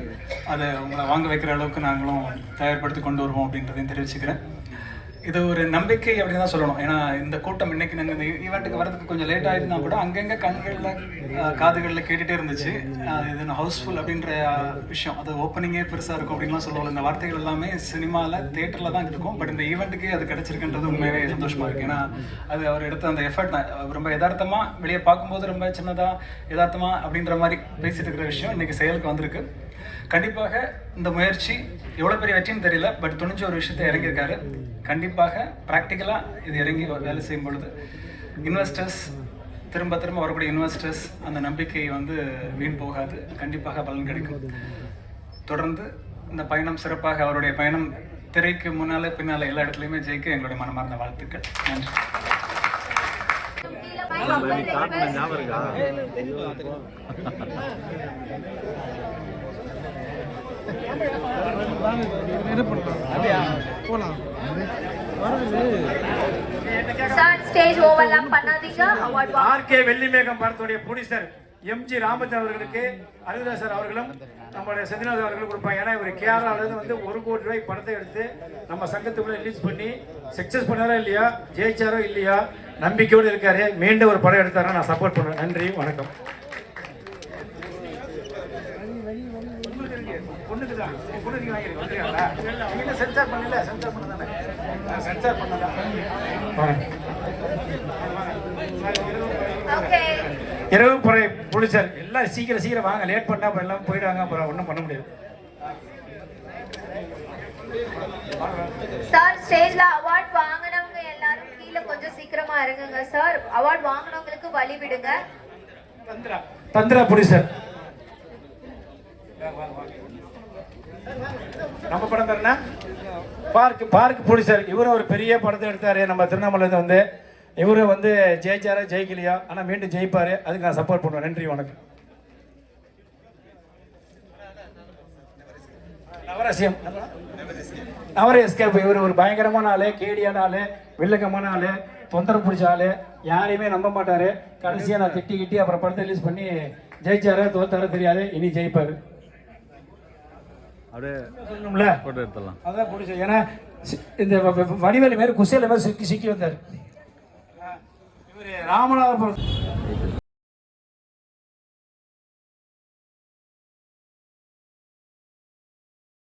அதை உங்களை வாங்க வைக்கிற அளவுக்கு நாங்களும் தயார்படுத்தி கொண்டு வருவோம் அப்படின்றதையும் தெரிவிச்சுக்கிறேன். இது ஒரு நம்பிக்கை அப்படின்னு தான் சொல்லணும். ஏன்னா இந்த கூட்டம் இன்னைக்கு நாங்கள் இந்த ஈவெண்ட்டுக்கு வரதுக்கு கொஞ்சம் லேட் ஆகிருந்தா கூட அங்கங்கே கண்களில் காதுகளில் கேட்டுகிட்டே இருந்துச்சு. இது ஹவுஸ்ஃபுல் அப்படின்ற விஷயம், அது ஓப்பனிங்கே பெருசாக இருக்கும் அப்படின்லாம் சொல்லுவாங்க. இந்த வார்த்தைகள் எல்லாமே சினிமாவில் தேட்டரில் தான் இருக்கும். பட் இந்த ஈவெண்ட்டுக்கு அது கிடச்சிருக்குன்றது உண்மையாகவே சந்தோஷமாக இருக்குது. ஏன்னா அது அவர் எடுத்த அந்த எஃபர்ட் ரொம்ப யதார்த்தமாக வெளியே பார்க்கும்போது ரொம்ப சின்னதாக யதார்த்தமாக அப்படின்ற மாதிரி பேசிட்டு இருக்கிற விஷயம் இன்றைக்கி செயலுக்கு வந்திருக்கு. கண்டிப்பாக இந்த முயற்சி எவ்வளோ பெரிய வெற்றின்னு தெரியல, பட் துணிஞ்ச ஒரு விஷயத்தை இறங்கியிருக்காரு. கண்டிப்பாக ப்ராக்டிக்கலாக இது இறங்கி வேலை செய்யும் பொழுது இன்வெஸ்டர்ஸ் திரும்ப திரும்ப வரக்கூடிய இன்வெஸ்டர்ஸ் அந்த நம்பிக்கை வந்து வீண் போகாது, கண்டிப்பாக பலன் கிடைக்கும். தொடர்ந்து இந்த பயணம் சிறப்பாக, அவருடைய பயணம் திரைக்கு முன்னாலே பின்னாலே எல்லா இடத்துலையுமே ஜெயிக்க எங்களுடைய மனமார்ந்த வாழ்த்துக்கள். நன்றி. ஆர்கே வெள்ளிமேகம் படத்துடைய ப்ரொடியூசர் எம்ஜி ராமச்சந்திரன் அவர்களுக்கு அருள்தாசர் அவர்களும் நம்மளுடைய செந்திநாத் அவர்களும் கொடுப்பாங்க. ஏன்னா இவர் கேரளாவிலேருந்து வந்து 1 கோடி ரூபாய் படத்தை எடுத்து நம்ம சங்கத்துக்குள்ள ரிலீஸ் பண்ணி சக்சஸ் பண்ணாரா இல்லையா, ஜெயிச்சாரோ இல்லையா, நம்பிக்கையோடு இருக்காரு. மீண்டும் ஒரு படம் எடுத்தாரா நான் சப்போர்ட் பண்ணுவேன். நன்றி, வணக்கம். சென்சார் பண்ணல, சென்சார் பண்ணதானே, சென்சார் பண்ணதா. இரவு புறை ப்ரொடியூசர் எல்லாம் சீக்கிரம் வாங்க, லேட் பண்ணா எல்லாம் போயிடுவாங்க, அப்புறம் ஒன்றும் பண்ண முடியாது. சார் ஸ்டேஜ்ல அவார்ட் வாங்குனவங்க எல்லாரும் கீழே கொஞ்சம் சீக்கிரமா இறங்குங்க சார். அவார்ட் வாங்குனவங்களுக்கு வழி விடுங்க. தந்திரா ப்ரொடியூசர் நம்ம படம் தரனா பார்க் ப்ரொடியூசர் இவரும் ஒரு பெரிய படத்தை எடுத்தாரு நம்ம திருவண்ணாமலையில வந்து. இவரு வந்து ஜெயிச்சாரா ஜெயிக்கலையா, ஆனால் மீண்டும் ஜெயிப்பாரு, அதுக்கு நான் சப்போர்ட் பண்ணுவேன். நன்றி, வணக்கம். நவர எஸ்கேப் இவர் ஒரு பயங்கரமான ஆளு, கேடியான ஆளு, வில்லங்கமான ஆளு, தொந்தரவு பிடிச்ச ஆளு, யாரையுமே நம்ப மாட்டாரு. கடைசியாக நான் திட்டி அப்புறம் படத்தை ரிலீஸ் பண்ணி ஜெயிச்சாரு தோத்தாரு தெரியாது, இனி ஜெயிப்பாரு. அதான் பிடிச்சது. ஏன்னா இந்த வடிவேலு மாரி குசேல மாதிரி சிக்கி வந்தார் இவர் ராமநாதபுரம்.